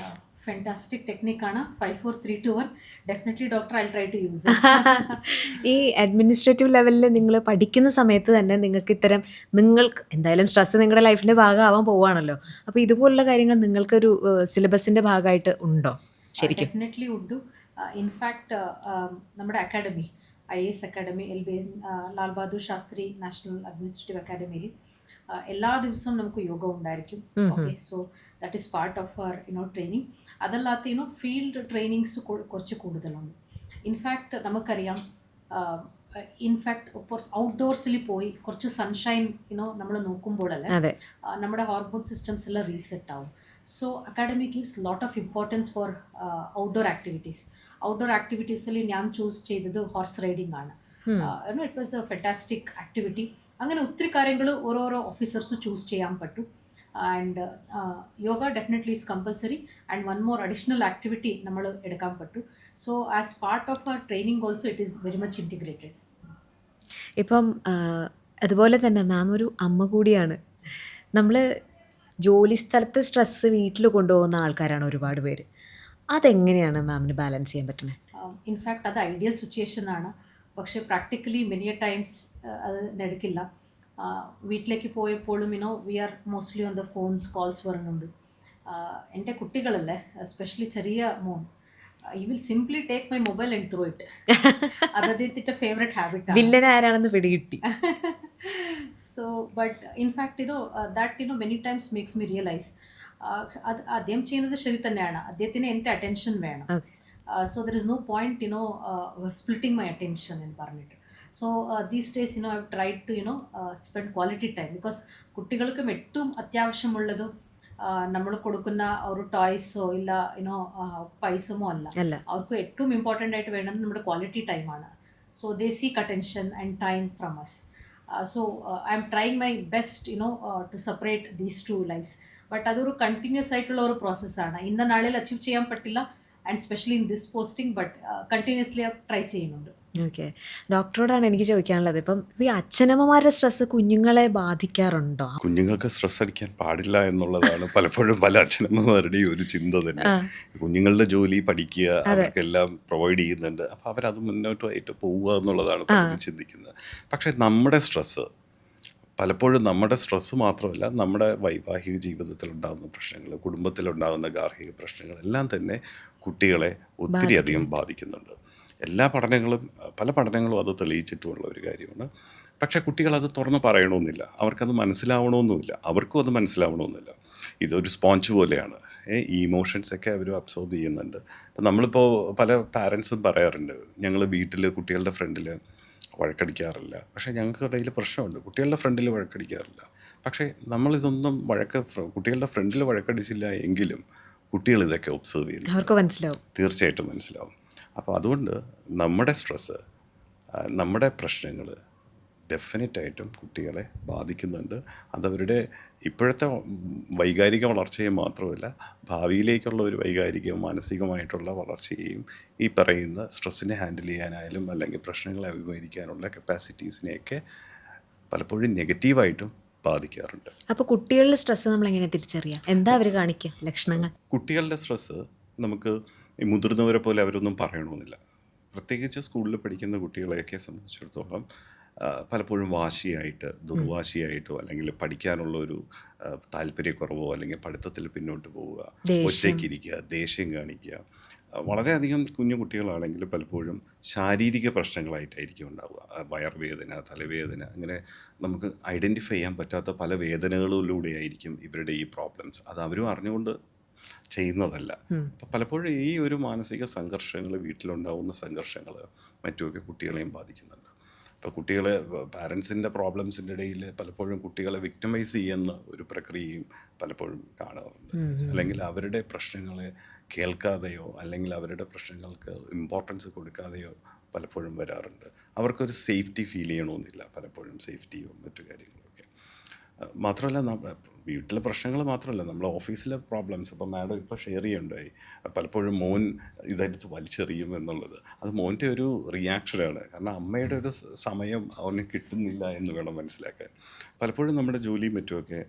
ഫാന്റാസ്റ്റിക് ടെക്നിക്കാണ് 5-4-3-2-1. Definitely doctor, I try to use. ഈ അഡ്മിനിസ്ട്രേറ്റീവ് ലെവലിൽ നിങ്ങൾ പഠിക്കുന്ന സമയത്ത് തന്നെ നിങ്ങൾക്ക് എന്തായാലും സ്ട്രെസ് നിങ്ങളുടെ ലൈഫിൻ്റെ ഭാഗമാവാൻ പോവുകയാണല്ലോ. അപ്പോൾ ഇതുപോലുള്ള കാര്യങ്ങൾ നിങ്ങൾക്കൊരു സിലബസിൻ്റെ ഭാഗമായിട്ട് ഉണ്ടോ? ശരിക്കും ഡെഫിനറ്റ്ലി ഉണ്ട്. ഇൻഫാക്ട് നമ്മുടെ academy, IAS academy, Lal Bahadur Shastri national administrative അക്കാഡമിയിൽ എല്ലാ ദിവസവും നമുക്ക് യോഗ ഉണ്ടായിരിക്കും. Okay, so that is part of our training. അതല്ലാത്ത ഫീൽഡ് ട്രെയിനിങ്സ് കുറച്ച് കൂടുതലുണ്ട്. ഇൻഫാക്ട് നമുക്കറിയാം ഇൻഫാക്ട് ഇപ്പോൾ ഔട്ട്ഡോർസിൽ പോയി കുറച്ച് സൺഷൈൻ നമ്മൾ നോക്കുമ്പോഴല്ലേ അതെ. നമ്മുടെ ഹോർമോൺ സിസ്റ്റംസ് എല്ലാം റീസെറ്റ് ആവും. So academy gives lot of importance for outdoor activities. Outdoor ആക്ടിവിറ്റീസിൽ ഞാൻ ചൂസ് ചെയ്തത് ഹോർസ് റൈഡിംഗ് ആണ്. It was a fantastic activity. അങ്ങനെ ഒത്തിരി കാര്യങ്ങൾ ഓരോരോ ഓഫീസേഴ്സ് ചൂസ് ചെയ്യാൻ പറ്റും. And yoga definitely is compulsory. And one more additional activity നമ്മൾ എടുക്കാൻ പറ്റും. So as part of our training also it is very much integrated. ഇപ്പം അതുപോലെ തന്നെ മാം ഒരു അമ്മ കൂടിയാണ്. നമ്മൾ ജോലി സ്ഥലത്ത് സ്ട്രെസ്സ് വീട്ടിൽ കൊണ്ടുപോകുന്ന ആൾക്കാരാണ് ഒരുപാട് പേര്. അതെങ്ങനെയാണ് മാമിന് ബാലൻസ് ചെയ്യാൻ പറ്റുന്നത്? ഇൻഫാക്ട് അത് ഐഡിയൽ സിറ്റുവേഷൻ ആണ്. പക്ഷേ പ്രാക്ടിക്കലി മെനി ടൈംസ് അത് നടക്കില്ല. വീട്ടിലേക്ക് പോയപ്പോഴും we are mostly on the phones, calls വരുന്നുണ്ട്. എൻ്റെ കുട്ടികളല്ലേ, എസ്പെഷ്യലി ചെറിയ മോൻ, you will simply take my mobile and throw it. അത് അദ്ദേഹത്തിൻ്റെ ഫേവറേറ്റ് ഹാബിറ്റ്. വില്ലൻ ആരാണെന്ന് പിടികിട്ടി. So but in fact that many times makes me realise അത് അദ്ദേഹം ചെയ്യുന്നത് ശരി തന്നെയാണ്. അദ്ദേഹത്തിന് എൻ്റെ അറ്റൻഷൻ വേണം. So there is no point splitting my attention എന്ന് പറഞ്ഞിട്ട്. So these days I've tried to spend quality time, because കുട്ടികൾക്കും ഏറ്റവും അത്യാവശ്യമുള്ളതും നമ്മൾ കൊടുക്കുന്ന ഒരു ടോയ്സോ ഇല്ല പൈസമോ അല്ല. അവർക്ക് ഏറ്റവും ഇമ്പോർട്ടൻ്റ് ആയിട്ട് വേണ്ടത് നമ്മുടെ ക്വാളിറ്റി ടൈമാണ്. So they seek attention and time from us. So I am trying my best to separate these two lifes. But അതൊരു കണ്ടിന്യൂസ് ആയിട്ടുള്ള ഒരു പ്രോസസ്സാണ്. ഇന്ന നാളിൽ അച്ചീവ് ചെയ്യാൻ പറ്റില്ല, and specially in this posting, but continuously try ചെയ്യുന്നുണ്ട്. ഓക്കെ, ഡോക്ടറോടാണ് എനിക്ക് ചോദിക്കാനുള്ളത്. ഇപ്പം ഈ അച്ഛനമ്മമാരുടെ സ്ട്രെസ് കുഞ്ഞുങ്ങളെ ബാധിക്കാറുണ്ടോ? കുഞ്ഞുങ്ങൾക്ക് സ്ട്രെസ് അടിക്കാൻ പാടില്ല എന്നുള്ളതാണ് പലപ്പോഴും പല അച്ഛനമ്മമാരുടെയും ഒരു ചിന്ത തന്നെ. കുഞ്ഞുങ്ങളുടെ ജോലി, പഠിക്കുക, അവർക്കെല്ലാം പ്രൊവൈഡ് ചെയ്യുന്നുണ്ട്. അപ്പോൾ അവരത് മുന്നോട്ടുമായിട്ട് പോവുക എന്നുള്ളതാണ് പലരും ചിന്തിക്കുന്നത്. പക്ഷേ നമ്മുടെ സ്ട്രെസ്സ് പലപ്പോഴും നമ്മുടെ സ്ട്രെസ്സ് മാത്രമല്ല, നമ്മുടെ വൈവാഹിക ജീവിതത്തിലുണ്ടാകുന്ന പ്രശ്നങ്ങൾ, കുടുംബത്തിലുണ്ടാകുന്ന ഗാർഹിക പ്രശ്നങ്ങൾ എല്ലാം തന്നെ കുട്ടികളെ ഒത്തിരി അധികം ബാധിക്കുന്നുണ്ട്. പല പഠനങ്ങളും അത് തെളിയിച്ചിട്ടുമുള്ള ഒരു കാര്യമാണ്. പക്ഷേ കുട്ടികളത് തുറന്ന് പറയണമെന്നില്ല, അവർക്കത് മനസ്സിലാവണമെന്നുമില്ല, അവർക്കും അത് മനസ്സിലാവണമെന്നില്ല. ഇതൊരു സ്പോഞ്ച് പോലെയാണ്. ഈ ഇമോഷൻസൊക്കെ അവർ അബ്സോർബ് ചെയ്യുന്നുണ്ട്. അപ്പം നമ്മളിപ്പോൾ പല പാരൻസും പറയാറുണ്ട്, ഞങ്ങൾ വീട്ടിൽ കുട്ടികളുടെ ഫ്രണ്ടിൽ വഴക്കടിക്കാറില്ല. പക്ഷേ ഞങ്ങൾക്ക് ഇടയിൽ പ്രശ്നമുണ്ട്, കുട്ടികളുടെ ഫ്രണ്ടിൽ വഴക്കടിക്കാറില്ല. പക്ഷേ നമ്മളിതൊന്നും കുട്ടികളുടെ ഫ്രണ്ടിൽ വഴക്കടിച്ചില്ല എങ്കിലും കുട്ടികൾ ഇതൊക്കെ ഒബ്സർവ് ചെയ്യുന്നു, അവർക്ക് മനസ്സിലാവും, തീർച്ചയായിട്ടും മനസ്സിലാവും. അപ്പോൾ അതുകൊണ്ട് നമ്മുടെ സ്ട്രെസ്സ്, നമ്മുടെ പ്രശ്നങ്ങൾ ഡെഫിനറ്റായിട്ടും കുട്ടികളെ ബാധിക്കുന്നുണ്ട്. അതവരുടെ ഇപ്പോഴത്തെ വൈകാരിക വളർച്ചയെ മാത്രമല്ല, ഭാവിയിലേക്കുള്ള ഒരു വൈകാരികവും മാനസികമായിട്ടുള്ള വളർച്ചയെയും ഈ പറയുന്ന സ്ട്രെസ്സിനെ ഹാൻഡിൽ ചെയ്യാനായാലും അല്ലെങ്കിൽ പ്രശ്നങ്ങളെ അഭിമുഖീകരിക്കാനുള്ള കപ്പാസിറ്റീസിനെയൊക്കെ പലപ്പോഴും നെഗറ്റീവായിട്ടും ബാധിക്കാറുണ്ട്. അപ്പോൾ കുട്ടികളുടെ സ്ട്രെസ്സ് നമ്മൾ എങ്ങനെ തിരിച്ചറിയാം? എന്താ അവർ കാണിക്കുക ലക്ഷണങ്ങൾ? കുട്ടികളുടെ സ്ട്രെസ്സ് നമുക്ക് ഈ മുതിർന്നവരെ പോലെ അവരൊന്നും പറയണമെന്നില്ല. പ്രത്യേകിച്ച് സ്കൂളിൽ പഠിക്കുന്ന കുട്ടികളെയൊക്കെ സംബന്ധിച്ചിടത്തോളം പലപ്പോഴും വാശിയായിട്ട്, ദുർവാശിയായിട്ടോ അല്ലെങ്കിൽ പഠിക്കാനുള്ള ഒരു താല്പര്യക്കുറവോ അല്ലെങ്കിൽ പഠിത്തത്തിൽ പിന്നോട്ട് പോവുക, ഒറ്റയ്ക്കിരിക്കുക, ദേഷ്യം കാണിക്കുക, വളരെയധികം കുഞ്ഞു കുട്ടികളാണെങ്കിൽ പലപ്പോഴും ശാരീരിക പ്രശ്നങ്ങളായിട്ടായിരിക്കും ഉണ്ടാവുക. വയറുവേദന, തലവേദന, അങ്ങനെ നമുക്ക് ഐഡൻറ്റിഫൈ ചെയ്യാൻ പറ്റാത്ത പല വേദനകളിലൂടെയായിരിക്കും ഇവരുടെ ഈ പ്രോബ്ലംസ്. അത് അവരും അറിഞ്ഞുകൊണ്ട് ചെയ്യുന്നതല്ല. അപ്പം പലപ്പോഴും ഈ ഒരു മാനസിക സംഘർഷങ്ങൾ, വീട്ടിലുണ്ടാവുന്ന സംഘർഷങ്ങൾ മറ്റുമൊക്കെ കുട്ടികളെയും ബാധിക്കുന്നുണ്ട്. ഇപ്പോൾ കുട്ടികളെ പാരൻസിൻ്റെ പ്രോബ്ലംസിൻ്റെ ഇടയിൽ പലപ്പോഴും കുട്ടികളെ വിക്ടിമൈസ് ചെയ്യുന്ന ഒരു പ്രക്രിയയും പലപ്പോഴും കാണാറുണ്ട്. അല്ലെങ്കിൽ അവരുടെ പ്രശ്നങ്ങളെ കേൾക്കാതെയോ അല്ലെങ്കിൽ അവരുടെ പ്രശ്നങ്ങൾക്ക് ഇമ്പോർട്ടൻസ് കൊടുക്കാതെയോ പലപ്പോഴും വരാറുണ്ട്. അവർക്കൊരു സേഫ്റ്റി ഫീൽ ചെയ്യണമെന്നില്ല, പലപ്പോഴും സേഫ്റ്റിയോ മറ്റു കാര്യങ്ങളൊക്കെ. മാത്രമല്ല, വീട്ടിലെ പ്രശ്നങ്ങൾ മാത്രമല്ല, നമ്മൾ ഓഫീസിലെ പ്രോബ്ലംസ്. ഇപ്പോൾ മാഡം ഇപ്പോൾ ഷെയർ ചെയ്യുണ്ടായി, പലപ്പോഴും മോൻ ഇതെടുത്ത് വലിച്ചെറിയും എന്നുള്ളത്. അത് മോൻ്റെ ഒരു റിയാക്ഷനാണ്. കാരണം അമ്മയുടെ ഒരു സമയം അവന് കിട്ടുന്നില്ല എന്ന് വേണം മനസ്സിലാക്കാൻ. പലപ്പോഴും നമ്മുടെ ജോലിയും മറ്റുമൊക്കെ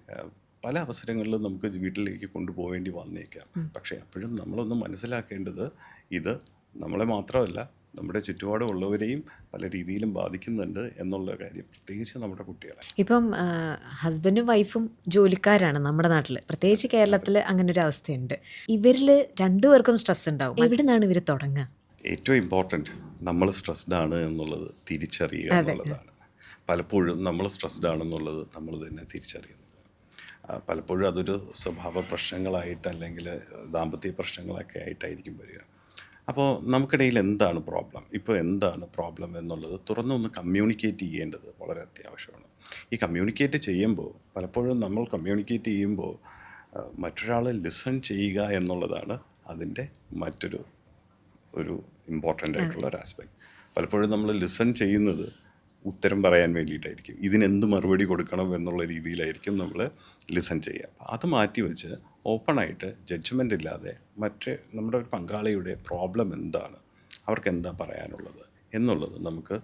പല അവസരങ്ങളിലും നമുക്ക് വീട്ടിലേക്ക് കൊണ്ടുപോകേണ്ടി വന്നേക്കാം. പക്ഷേ അപ്പോഴും നമ്മളൊന്ന് മനസ്സിലാക്കേണ്ടത് ഇത് നമ്മളെ മാത്രമല്ല, നമ്മുടെ ചുറ്റുപാടുമുള്ളവരെയും പല രീതിയിലും ബാധിക്കുന്നുണ്ട് എന്നുള്ള കാര്യം, പ്രത്യേകിച്ച് നമ്മുടെ കുട്ടികളെ. ഇപ്പം ഹസ്ബൻഡും വൈഫും ജോലിക്കാരാണ് നമ്മുടെ നാട്ടിൽ, പ്രത്യേകിച്ച് കേരളത്തിൽ അങ്ങനെ ഒരു അവസ്ഥയുണ്ട്. ഇവരിൽ രണ്ടുപേർക്കും സ്ട്രെസ് ഉണ്ടാവും. എവിടെ നിന്നാണ് ഇവർ തുടങ്ങുക? ഏറ്റവും ഇമ്പോർട്ടൻറ്റ്, നമ്മൾ സ്ട്രെസ്ഡ് ആണ് എന്നുള്ളത് തിരിച്ചറിയുക എന്നുള്ളതാണ്. പലപ്പോഴും നമ്മൾ സ്ട്രെസ്ഡ് ആണെന്നുള്ളത് നമ്മൾ തന്നെ തിരിച്ചറിയുന്നു. പലപ്പോഴും അതൊരു സ്വഭാവ പ്രശ്നങ്ങളായിട്ട് അല്ലെങ്കിൽ ദാമ്പത്യ പ്രശ്നങ്ങളൊക്കെ ആയിട്ടായിരിക്കും വരിക. അപ്പോൾ നമുക്കിടയിൽ എന്താണ് പ്രോബ്ലം, ഇപ്പോൾ എന്താണ് പ്രോബ്ലം എന്നുള്ളത് തുറന്നൊന്ന് കമ്മ്യൂണിക്കേറ്റ് ചെയ്യേണ്ടത് വളരെ അത്യാവശ്യമാണ്. ഈ കമ്മ്യൂണിക്കേറ്റ് ചെയ്യുമ്പോൾ പലപ്പോഴും നമ്മൾ കമ്മ്യൂണിക്കേറ്റ് ചെയ്യുമ്പോൾ മറ്റൊരാളെ ലിസൺ ചെയ്യുക എന്നുള്ളതാണ് അതിൻ്റെ മറ്റൊരു ഇമ്പോർട്ടൻ്റ് ആയിട്ടുള്ള ഒരു ആസ്പെക്ട്. പലപ്പോഴും നമ്മൾ ലിസൺ ചെയ്യുന്നത് ഉത്തരം പറയാൻ വേണ്ടിയിട്ടായിരിക്കും, ഇതിനെന്ത് മറുപടി കൊടുക്കണം എന്നുള്ള രീതിയിലായിരിക്കും നമ്മൾ ലിസൺ ചെയ്യുക. അത് മാറ്റി വെച്ച് ഓപ്പണായിട്ട് ജഡ്ജ്മെൻ്റ് ഇല്ലാതെ നമ്മുടെ ഒരു പങ്കാളിയുടെ പ്രോബ്ലം എന്താണ്, അവർക്ക് എന്താ പറയാനുള്ളത് എന്നുള്ളത് നമുക്ക്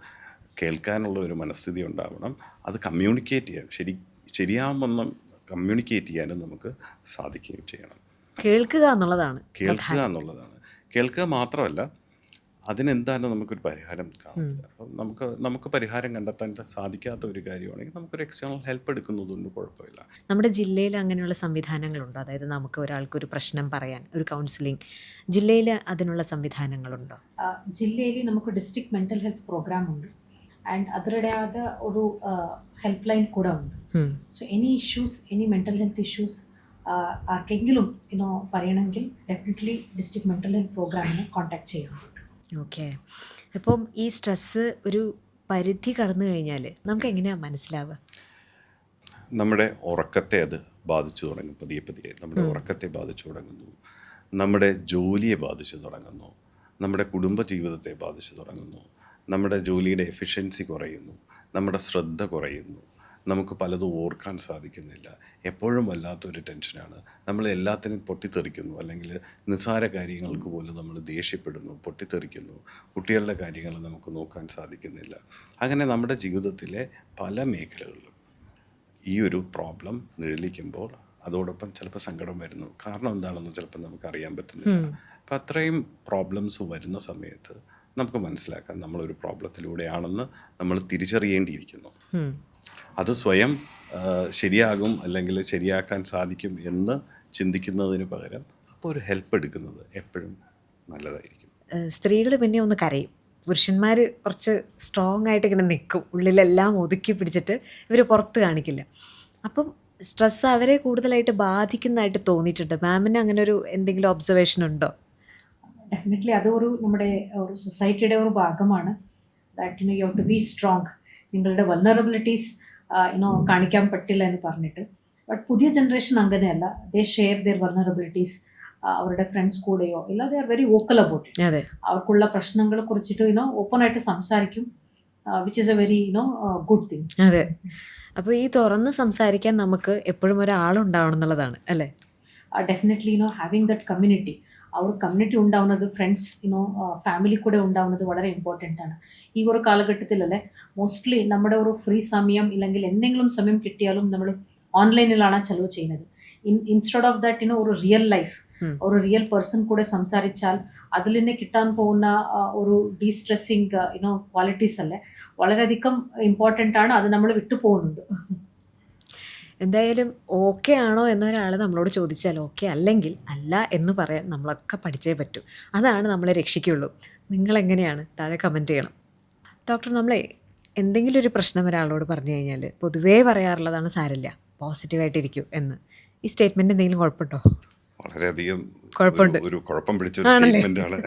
കേൾക്കാനുള്ള ഒരു മനസ്ഥിതി ഉണ്ടാവണം. അത് കമ്മ്യൂണിക്കേറ്റ് ചെയ്യാൻ ശരിയാവണ്ണം കമ്മ്യൂണിക്കേറ്റ് ചെയ്യാനും നമുക്ക് സാധിക്കുകയും ചെയ്യണം. കേൾക്കുക എന്നുള്ളതാണ്. കേൾക്കുക മാത്രമല്ല, അതിനെന്താണ് നമുക്കൊരു പരിഹാരം കാണുന്നത്. അപ്പം നമുക്ക് പരിഹാരം കണ്ടെത്താൻ സാധിക്കാത്ത ഒരു കാര്യമാണെങ്കിൽ നമുക്കൊരു എക്സ്റ്റേണൽ ഹെൽപ്പ് എടുക്കുന്നതുകൊണ്ട് കുഴപ്പമില്ല. നമ്മുടെ ജില്ലയിൽ അങ്ങനെയുള്ള സംവിധാനങ്ങളുണ്ടോ? അതായത് നമുക്ക് ഒരാൾക്കൊരു പ്രശ്നം പറയാൻ ഒരു കൗൺസിലിംഗ് ജില്ലയിൽ അതിനുള്ള സംവിധാനങ്ങളുണ്ടോ? ജില്ലയിൽ നമുക്ക് ഡിസ്ട്രിക്ട് മെൻ്റൽ ഹെൽത്ത് പ്രോഗ്രാം ഉണ്ട് ആൻഡ് അതിനിടെയാದ ഒരു ഹെൽപ്പ് ലൈൻ കൂടെ ഉണ്ട്. So any issues, any mental health issues ആർക്കെങ്കിലും പറയണമെങ്കിൽ ഡെഫിനറ്റ്ലി ഡിസ്ട്രിക്ട് മെൻ്റൽ ഹെൽത്ത് പ്രോഗ്രാമിനെ കോൺടാക്ട് ചെയ്യാം. ഓക്കെ. അപ്പം ഈ സ്ട്രെസ്സ് ഒരു പരിധി കടന്നു കഴിഞ്ഞാൽ നമുക്ക് എങ്ങനെയാണ് മനസ്സിലാവുക? നമ്മുടെ ഉറക്കത്തെ അത് ബാധിച്ചു തുടങ്ങും. പതിയെ നമ്മുടെ ഉറക്കത്തെ ബാധിച്ചു തുടങ്ങുന്നു, നമ്മുടെ ജോലിയെ ബാധിച്ചു തുടങ്ങുന്നു, നമ്മുടെ കുടുംബജീവിതത്തെ ബാധിച്ചു തുടങ്ങുന്നു, നമ്മുടെ ജോലിയുടെ എഫിഷ്യൻസി കുറയുന്നു, നമ്മുടെ ശ്രദ്ധ കുറയുന്നു, നമുക്ക് പലതും ഓർക്കാൻ സാധിക്കുന്നില്ല, എപ്പോഴും വല്ലാത്തൊരു ടെൻഷനാണ്, നമ്മൾ എല്ലാത്തിനും പൊട്ടിത്തെറിക്കുന്നു, അല്ലെങ്കിൽ നിസ്സാര കാര്യങ്ങൾക്ക് പോലും നമ്മൾ ദേഷ്യപ്പെടുന്നു, പൊട്ടിത്തെറിക്കുന്നു, കുട്ടികളുടെ കാര്യങ്ങൾ നമുക്ക് നോക്കാൻ സാധിക്കുന്നില്ല. അങ്ങനെ നമ്മുടെ ജീവിതത്തിലെ പല മേഖലകളിലും ഈ ഒരു പ്രോബ്ലം നിഴലിക്കുമ്പോൾ അതോടൊപ്പം ചിലപ്പോൾ സങ്കടം വരുന്നു. കാരണം എന്താണെന്ന് ചിലപ്പോൾ നമുക്ക് അറിയാൻ പറ്റുന്നില്ല. അപ്പം അത്രയും പ്രോബ്ലംസ് വരുന്ന സമയത്ത് നമുക്ക് മനസ്സിലാക്കാം നമ്മളൊരു പ്രോബ്ലത്തിലൂടെയാണെന്ന് നമ്മൾ തിരിച്ചറിയേണ്ടിയിരിക്കുന്നു. അത് സ്വയം ശരിയാകും അല്ലെങ്കിൽ ശരിയാക്കാൻ സാധിക്കും എന്ന് ചിന്തിക്കുന്നതിന് പകരം അപ്പോൾ ഒരു ഹെൽപ്പ് എടുക്കുന്നത് എപ്പോഴും നല്ലതായിരിക്കും. സ്ത്രീകൾ പിന്നെ ഒന്ന് കരയും, പുരുഷന്മാർ കുറച്ച് സ്ട്രോങ് ആയിട്ട് ഇങ്ങനെ നിൽക്കും, ഉള്ളിലെല്ലാം ഒതുക്കി പിടിച്ചിട്ട് ഇവർ പുറത്ത് കാണിക്കില്ല. അപ്പം സ്ട്രെസ്സ് അവരെ കൂടുതലായിട്ട് ബാധിക്കുന്നതായിട്ട് തോന്നിയിട്ടുണ്ട്. മാമിന് അങ്ങനെ ഒരു എന്തെങ്കിലും ഒബ്സർവേഷൻ ഉണ്ടോ? ഡെഫിനറ്റ്ലി അതൊരു നമ്മുടെ ഒരു സൊസൈറ്റിയുടെ ഒരു ഭാഗമാണ്. That you have to be strong, നിങ്ങളുടെ വൾനറബിലിറ്റീസ് കാണിക്കാൻ പറ്റില്ല എന്ന് പറഞ്ഞിട്ട്. ബട്ട് പുതിയ ജനറേഷൻ അങ്ങനെയല്ല. ദേ ഷെയർ ദെയർ വൾനറബിലിറ്റീസ് അവരുടെ ഫ്രണ്ട്സ് കൂടെയോ ഇല്ല, they are very vocal about it. അവർക്കുള്ള പ്രശ്നങ്ങളെ കുറിച്ചിട്ട് ഓപ്പൺ ആയിട്ട് സംസാരിക്കും, which is a very good thing. അതെ. അപ്പോൾ ഈ തുറന്ന് സംസാരിക്കാൻ നമുക്ക് എപ്പോഴും ഒരാളുണ്ടാവണം എന്നുള്ളതാണ് അല്ലേ? ഡെഫിനറ്റ്ലി ഹാവിങ് ദറ്റ് കമ്മ്യൂണിറ്റി, ആ ഒരു കമ്മ്യൂണിറ്റി ഉണ്ടാവുന്നത്, ഫ്രണ്ട്സ് ഫാമിലി കൂടെ ഉണ്ടാവുന്നത് വളരെ ഇമ്പോർട്ടൻ്റ് ആണ്. ഈ ഒരു കാലഘട്ടത്തിലല്ലേ മോസ്റ്റ്ലി നമ്മുടെ ഒരു ഫ്രീ സമയം ഇല്ലെങ്കിൽ എന്തെങ്കിലും സമയം കിട്ടിയാലും നമ്മൾ ഓൺലൈനിലാണ് ചെലവ് ചെയ്യുന്നത്. ഇൻസ്റ്റെഡ് ഓഫ് ദാറ്റ് ഒരു റിയൽ ലൈഫ്, ഒരു റിയൽ പേഴ്സൺ കൂടെ സംസാരിച്ചാൽ അതിൽ നിന്ന് കിട്ടാൻ പോകുന്ന ഒരു ഡീസ്ട്രെസ്സിങ് ക്വാളിറ്റീസ് അല്ലേ വളരെയധികം ഇമ്പോർട്ടൻ്റ് ആണ്. അത് നമ്മൾ വിട്ടു പോകുന്നുണ്ട്. എന്തായാലും ഓക്കെ ആണോ എന്നൊരാൾ നമ്മളോട് ചോദിച്ചാൽ ഓക്കെ, അല്ലെങ്കിൽ അല്ല എന്ന് പറയാൻ നമ്മളൊക്കെ പഠിച്ചേ പറ്റൂ. അതാണ് നമ്മളെ രക്ഷിക്കുള്ളൂ. നിങ്ങളെങ്ങനെയാണ്? താഴെ കമൻറ്റ് ചെയ്യണം. ഡോക്ടർ, നമ്മളെ എന്തെങ്കിലും ഒരു പ്രശ്നം ഒരാളോട് പറഞ്ഞു കഴിഞ്ഞാൽ പൊതുവേ പറയാറുള്ളതാണ് സാരമില്ല, പോസിറ്റീവായിട്ടിരിക്കൂ എന്ന്. ഈ സ്റ്റേറ്റ്മെൻറ്റ് എന്തെങ്കിലും കുഴപ്പമുണ്ടോ? വളരെയധികം കുഴപ്പമുണ്ട്. ഒരു കുഴപ്പം പിടിച്ച ഒരു സ്റ്റേറ്റ്മെൻറ്റാണ്.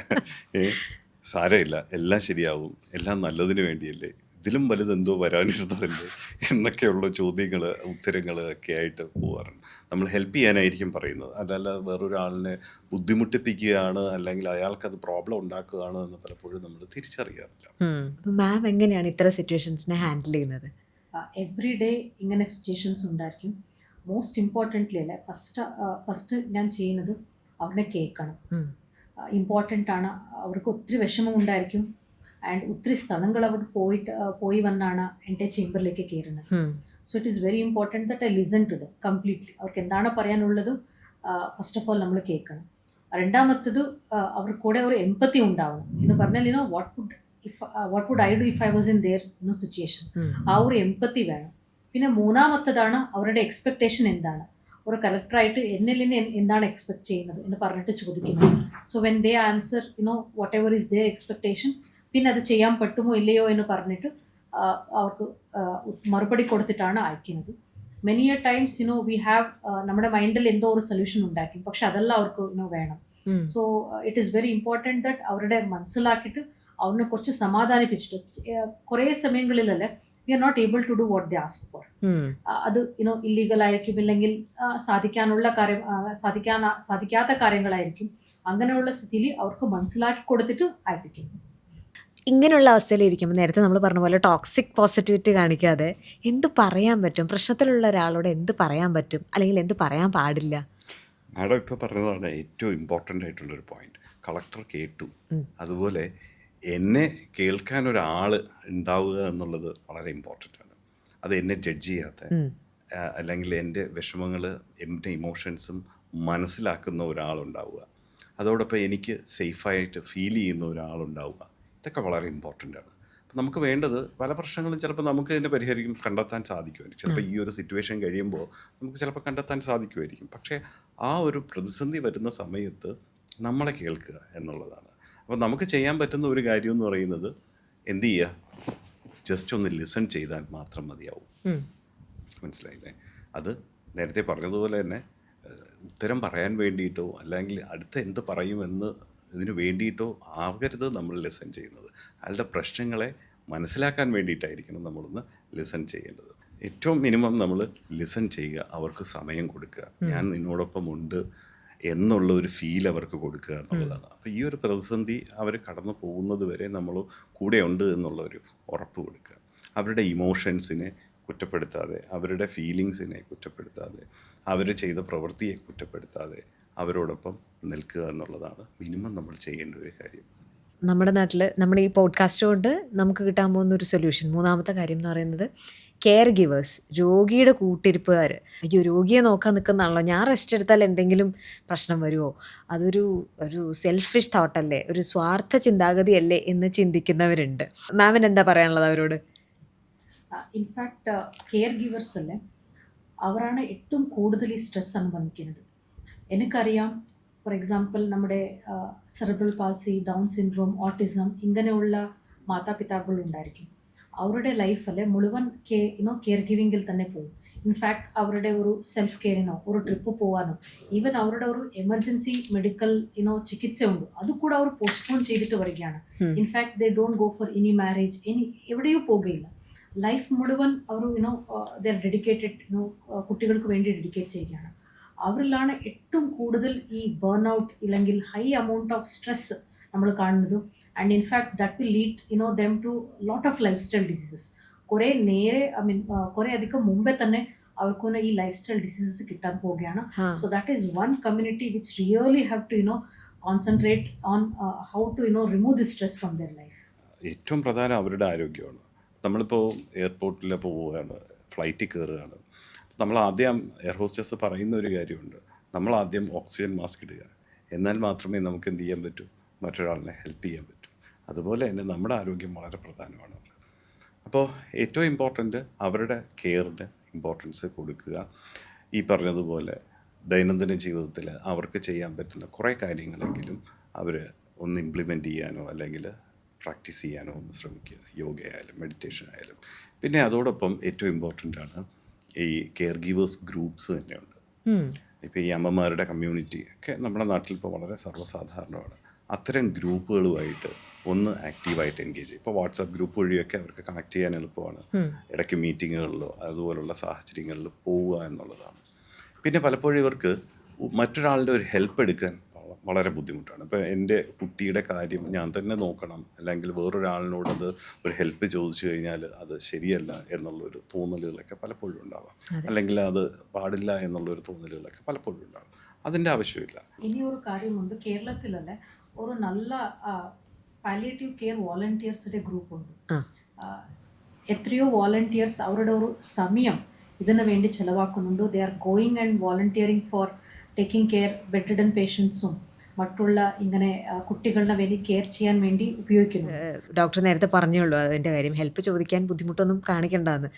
സാരമില്ല, എല്ലാം ശരിയാവും, എല്ലാം നല്ലതിന് വേണ്ടിയല്ലേ, ഇതിലും വലുതെന്തോ വരാനിരുന്നതല്ലേ എന്നൊക്കെയുള്ള ചോദ്യങ്ങൾ ഉത്തരങ്ങൾ ഒക്കെ ആയിട്ട് പോകാറുണ്ട്. നമ്മൾ ഹെൽപ്പ് ചെയ്യാനായിരിക്കും പറയുന്നത്, അതല്ല വേറൊരാളിനെ ബുദ്ധിമുട്ടിപ്പിക്കുകയാണ് അല്ലെങ്കിൽ അയാൾക്കത് പ്രോബ്ലം ഉണ്ടാക്കുകയാണ് എന്ന് പലപ്പോഴും നമ്മൾ തിരിച്ചറിയാറില്ല. മാം എങ്ങനെയാണ് ഇത്തരം സിറ്റുവേഷൻസിനെ ഹാൻഡിൽ ചെയ്യുന്നത്? എവറി ഡേ ഇങ്ങനെ സിറ്റുവേഷൻസ് ഉണ്ടായിരിക്കും. മോസ്റ്റ് ഇമ്പോർട്ടൻ്റ്ലി അല്ലേ ഫസ്റ്റ് ഞാൻ ചെയ്യുന്നത് അവരെ കേൾക്കണം. ഇമ്പോർട്ടൻ്റ് ആണ്. അവർക്ക് ഒത്തിരി വിഷമം ഉണ്ടായിരിക്കും ആൻഡ് ഒത്തിരി സ്ഥലങ്ങൾ അവർ പോയി വന്നാണ് എൻ്റെ ചേംബറിലേക്ക് കയറുന്നത്. So it is very important that I listen to them completely. അവർക്ക് എന്താണ് പറയാനുള്ളതും ഫസ്റ്റ് ഓഫ് ഓൾ നമ്മൾ കേൾക്കണം. രണ്ടാമത്തത് അവർ കൂടെ ഒരു എംപത്തി ഉണ്ടാവണം എന്ന് പറഞ്ഞാൽ what would I do if I was in their situation, ആ ഒരു എംപത്തി വേണം. പിന്നെ മൂന്നാമത്തതാണ് അവരുടെ എക്സ്പെക്ടേഷൻ എന്താണ്, ഒരു കറക്റ്ററായിട്ട് എന്നിൽ നിന്ന് എന്താണ് എക്സ്പെക്ട് ചെയ്യുന്നത് എന്ന് പറഞ്ഞിട്ട് ചോദിക്കുന്നത്. So when they answer whatever is their expectation, പിന്നെ അത് ചെയ്യാൻ പറ്റുമോ ഇല്ലയോ എന്ന് പറഞ്ഞിട്ട് അവർക്ക് മറുപടി കൊടുത്തിട്ടാണ് അയക്കുന്നത്. Many A times we have നമ്മുടെ മൈൻഡിൽ എന്തോ ഒരു സൊല്യൂഷൻ ഉണ്ടാക്കും, പക്ഷെ അതെല്ലാം അവർക്ക് വേണം. So it is very important that അവരുടെ മനസ്സിലാക്കിയിട്ട് അവനെ കുറച്ച് സമാധാനിപ്പിച്ചിട്ട് കുറേ സമയങ്ങളിലല്ലേ we are not able to do what they ask for. അത് ഇല്ലീഗൽ ആയിരിക്കും, ഇല്ലെങ്കിൽ സാധിക്കാത്ത കാര്യങ്ങളായിരിക്കും. അങ്ങനെയുള്ള സ്ഥിതിയിൽ അവർക്ക് മനസ്സിലാക്കി കൊടുത്തിട്ട് അയപ്പിക്കും. ഇങ്ങനെയുള്ള അവസ്ഥയിലിരിക്കുമ്പോൾ നേരത്തെ നമ്മൾ പറഞ്ഞ പോലെ ടോക്സിക് പോസിറ്റിവിറ്റി കാണിക്കാതെ എന്ത് പറയാൻ പറ്റും? പ്രശ്നത്തിലുള്ള ഒരാളോട് എന്ത് പറയാൻ പറ്റും, അല്ലെങ്കിൽ എന്ത് പറയാൻ പാടില്ല? മാഡം ഇപ്പോൾ പറഞ്ഞതാണ് ഏറ്റവും ഇമ്പോർട്ടൻ്റ് ആയിട്ടുള്ളൊരു പോയിന്റ്. കളക്ടർ കേട്ടു, അതുപോലെ എന്നെ കേൾക്കാൻ ഒരാൾ ഉണ്ടാവുക എന്നുള്ളത് വളരെ ഇമ്പോർട്ടൻ്റ് ആണ്. അത് എന്നെ ജഡ്ജ് ചെയ്യാത്ത, അല്ലെങ്കിൽ എൻ്റെ വിഷമങ്ങൾ, എൻ്റെ ഇമോഷൻസും മനസ്സിലാക്കുന്ന ഒരാളുണ്ടാവുക, അതോടൊപ്പം എനിക്ക് സേഫായിട്ട് ഫീൽ ചെയ്യുന്ന ഒരാളുണ്ടാവുക, ഇതൊക്കെ വളരെ ഇമ്പോർട്ടൻ്റ് ആണ്. അപ്പം നമുക്ക് വേണ്ടത് പല പ്രശ്നങ്ങളും ചിലപ്പോൾ നമുക്ക് ഇതിനെ കണ്ടെത്താൻ സാധിക്കുമായിരിക്കും. ചിലപ്പോൾ ഈ ഒരു സിറ്റുവേഷൻ കഴിയുമ്പോൾ നമുക്ക് ചിലപ്പോൾ കണ്ടെത്താൻ സാധിക്കുമായിരിക്കും. പക്ഷേ ആ ഒരു പ്രതിസന്ധി വരുന്ന സമയത്ത് നമ്മളെ കേൾക്കുക എന്നുള്ളതാണ്. അപ്പോൾ നമുക്ക് ചെയ്യാൻ പറ്റുന്ന ഒരു കാര്യം എന്ന് പറയുന്നത് എന്ത് ചെയ്യുക, ജസ്റ്റ് ഒന്ന് ലിസൺ ചെയ്താൽ മാത്രം മതിയാവും. മനസ്സിലായില്ലേ? അത് നേരത്തെ പറഞ്ഞതുപോലെ തന്നെ ഉത്തരം പറയാൻ വേണ്ടിയിട്ടോ അല്ലെങ്കിൽ അടുത്ത എന്ത് പറയുമെന്ന് ഇതിന് വേണ്ടിയിട്ടോ ആകരുത് നമ്മൾ ലിസൺ ചെയ്യുന്നത്. അയാളുടെ പ്രശ്നങ്ങളെ മനസ്സിലാക്കാൻ വേണ്ടിയിട്ടായിരിക്കണം നമ്മളൊന്ന് ലിസൺ ചെയ്യേണ്ടത്. ഏറ്റവും മിനിമം നമ്മൾ ലിസൺ ചെയ്യുക, അവർക്ക് സമയം കൊടുക്കുക, ഞാൻ നിന്നോടൊപ്പം ഉണ്ട് എന്നുള്ള ഒരു ഫീൽ അവർക്ക് കൊടുക്കുക എന്നുള്ളതാണ്. അപ്പോൾ ഈ ഒരു പ്രതിസന്ധി അവർ കടന്നു പോകുന്നത് വരെ നമ്മൾ കൂടെ ഉണ്ട് എന്നുള്ള ഒരു ഉറപ്പ് കൊടുക്കുക. അവരുടെ ഇമോഷൻസിനെ കുറ്റപ്പെടുത്താതെ, അവരുടെ ഫീലിങ്സിനെ കുറ്റപ്പെടുത്താതെ, അവർ ചെയ്ത പ്രവൃത്തിയെ കുറ്റപ്പെടുത്താതെ അവരോടൊപ്പം നിൽക്കുക എന്നുള്ളതാണ് മിനിമം നമ്മൾ ചെയ്യേണ്ട ഒരു കാര്യം. നമ്മുടെ നാട്ടിൽ നമ്മുടെ ഈ പോഡ്കാസ്റ്റ് കൊണ്ട് നമുക്ക് കിട്ടാൻ പോകുന്ന ഒരു സൊല്യൂഷൻ, മൂന്നാമത്തെ കാര്യം എന്ന് പറയുന്നത് കെയർ ഗിവേഴ്സ്, രോഗിയുടെ കൂട്ടിരിപ്പുകാർ. അയ്യോ, രോഗിയെ നോക്കാൻ നിൽക്കുന്നതാണല്ലോ, ഞാൻ റെസ്റ്റ് എടുത്താൽ എന്തെങ്കിലും പ്രശ്നം വരുമോ, അതൊരു സെൽഫിഷ് തോട്ടല്ലേ, ഒരു സ്വാർത്ഥ ചിന്താഗതിയല്ലേ എന്ന് ചിന്തിക്കുന്നവരുണ്ട്. മാമിന് എന്താ പറയാനുള്ളത് അവരോട്? ഇൻഫാക്ട് കെയർ ഗിവേഴ്സ് അല്ലേ, അവരാണ് ഏറ്റവും കൂടുതൽ ഈ സ്ട്രെസ് അനുഭവിക്കുന്നത്. എനിക്കറിയാം, ഫോർ എക്സാമ്പിൾ നമ്മുടെ cerebral palsy, down syndrome, autism ഇങ്ങനെയുള്ള മാതാപിതാക്കളുണ്ടായിരിക്കും. അവരുടെ ലൈഫല്ലേ മുഴുവൻ കെയർ ഗിവിങ്ങിൽ തന്നെ പോകും. ഇൻഫാക്ട് അവരുടെ ഒരു സെൽഫ് കെയറിനോ ഒരു ട്രിപ്പ് പോകാനോ ഈവൻ അവരുടെ ഒരു എമർജൻസി മെഡിക്കൽ ചികിത്സ ഉണ്ട്, അതുകൂടെ അവർ പോസ്റ്റ്പോൺ ചെയ്തിട്ട് വരികയാണ്. In fact they don't go for any marriage, എവിടെയോ പോകുകയില്ല. ലൈഫ് മുഴുവൻ അവർ ദേ ആർ ഡെഡിക്കേറ്റഡ് കുട്ടികൾക്ക് വേണ്ടി ഡെഡിക്കേറ്റ് ചെയ്യുകയാണ്. അവരിലാണ് ഏറ്റവും കൂടുതൽ ഈ ബേൺ ഔട്ട് ഇല്ലെങ്കിൽ ഹൈ എമൗണ്ട് ഓഫ് സ്ട്രെസ് നമ്മൾ കാണുന്നത്. And in fact that will lead them to lot of lifestyle diseases. കുറേ അധികം മുമ്പേ തന്നെ അവർക്ക് ഈ ലൈഫ് സ്റ്റൈൽ ഡിസീസസ് കിട്ടാൻ പോവുകയാണ്. So that is one community which really have to concentrate on how to remove the stress from their life. ഏറ്റവും പ്രധാനം അവരുടെ ആരോഗ്യമാണ്. നമ്മളിപ്പോൾ എയർപോർട്ടിൽ പോവുകയാണ്, ഫ്ലൈറ്റിൽ കയറുകയാണ്, നമ്മൾ ആദ്യം എയർ ഹോസ്റ്റസ് പറയുന്ന ഒരു കാര്യമുണ്ട്, നമ്മൾ ആദ്യം ഓക്സിജൻ മാസ്ക് ഇടുക, എന്നാൽ മാത്രമേ നമുക്ക് എന്ത് ചെയ്യാൻ പറ്റൂ, മറ്റൊരാളിനെ ഹെൽപ്പ് ചെയ്യാൻ പറ്റൂ. അതുപോലെ തന്നെ നമ്മുടെ ആരോഗ്യം വളരെ പ്രധാനമാണ്. അപ്പോൾ ഏറ്റവും ഇമ്പോർട്ടൻ്റ് അവരുടെ കെയറിന് ഇമ്പോർട്ടൻസ് കൊടുക്കുക. ഈ പറഞ്ഞതുപോലെ ദൈനംദിന ജീവിതത്തിൽ അവർക്ക് ചെയ്യാൻ പറ്റുന്ന കുറേ കാര്യങ്ങളെങ്കിലും അവർ ഒന്ന് ഇംപ്ലിമെൻ്റ് ചെയ്യാനോ അല്ലെങ്കിൽ പ്രാക്ടീസ് ചെയ്യാനോ ഒന്ന് ശ്രമിക്കുക. യോഗയായാലും മെഡിറ്റേഷൻ ആയാലും. പിന്നെ അതോടൊപ്പം ഏറ്റവും ഇമ്പോർട്ടൻ്റ് ആണ് ഈ കെയർ ഗീവേഴ്സ് ഗ്രൂപ്പ്സ് തന്നെയുണ്ട്. ഇപ്പോൾ ഈ അമ്മമാരുടെ കമ്മ്യൂണിറ്റി ഒക്കെ നമ്മുടെ നാട്ടിൽ ഇപ്പോൾ വളരെ സർവ്വസാധാരണമാണ്. അത്തരം ഗ്രൂപ്പുകളുമായിട്ട് ഒന്ന് ആക്റ്റീവായിട്ട് എൻഗേജ് ചെയ്യും. ഇപ്പോൾ വാട്സാപ്പ് ഗ്രൂപ്പ് വഴിയൊക്കെ അവർക്ക് കണക്ട് ചെയ്യാൻ എളുപ്പമാണ്. ഇടയ്ക്ക് മീറ്റിങ്ങുകളിലോ അതുപോലുള്ള സാഹചര്യങ്ങളിൽ പോവുക എന്നുള്ളതാണ്. പിന്നെ പലപ്പോഴും ഇവർക്ക് മറ്റൊരാളുടെ ഒരു ഹെൽപ്പ് എടുക്കാൻ വളരെ ബുദ്ധിമുട്ടാണ്. ഇപ്പോൾ എൻ്റെ കുട്ടിയുടെ കാര്യം ഞാൻ തന്നെ നോക്കണം, അല്ലെങ്കിൽ വേറൊരാളിനോടത് ഒരു ഹെൽപ്പ് ചോദിച്ചു കഴിഞ്ഞാൽ അത് ശരിയല്ല എന്നുള്ളൊരു തോന്നലുകളൊക്കെ പലപ്പോഴും ഉണ്ടാവാം, അല്ലെങ്കിൽ അത് പാടില്ല എന്നുള്ളൊരു തോന്നലുകളൊക്കെ പലപ്പോഴും ഉണ്ടാകും. അതിൻ്റെ ആവശ്യമില്ല. ഇനി ഒരു കാര്യമുണ്ട്, കേരളത്തിലല്ലേ ഒരു നല്ല പാലിയേറ്റീവ് കെയർ വോളണ്ടിയേഴ്സിൻ്റെ ഗ്രൂപ്പ് ഉണ്ട്. എത്രയോ വോളണ്ടിയേഴ്സ് അവരുടെ ഒരു സമയം ഇതിനു വേണ്ടി ചിലവാക്കുന്നുണ്ട്. They are going and volunteering for taking care bedridden പേഷ്യൻസും മറ്റുള്ള ഇങ്ങനെ കുട്ടികളുടെ വേണ്ടി കെയർ ചെയ്യാൻ വേണ്ടി ഉപയോഗിക്കുന്നു. ഡോക്ടർ നേരത്തെ പറഞ്ഞുള്ളൂ അതിൻ്റെ കാര്യം, ഹെൽപ്പ് ചോദിക്കാൻ ബുദ്ധിമുട്ടൊന്നും കാണിക്കണ്ടെന്ന്.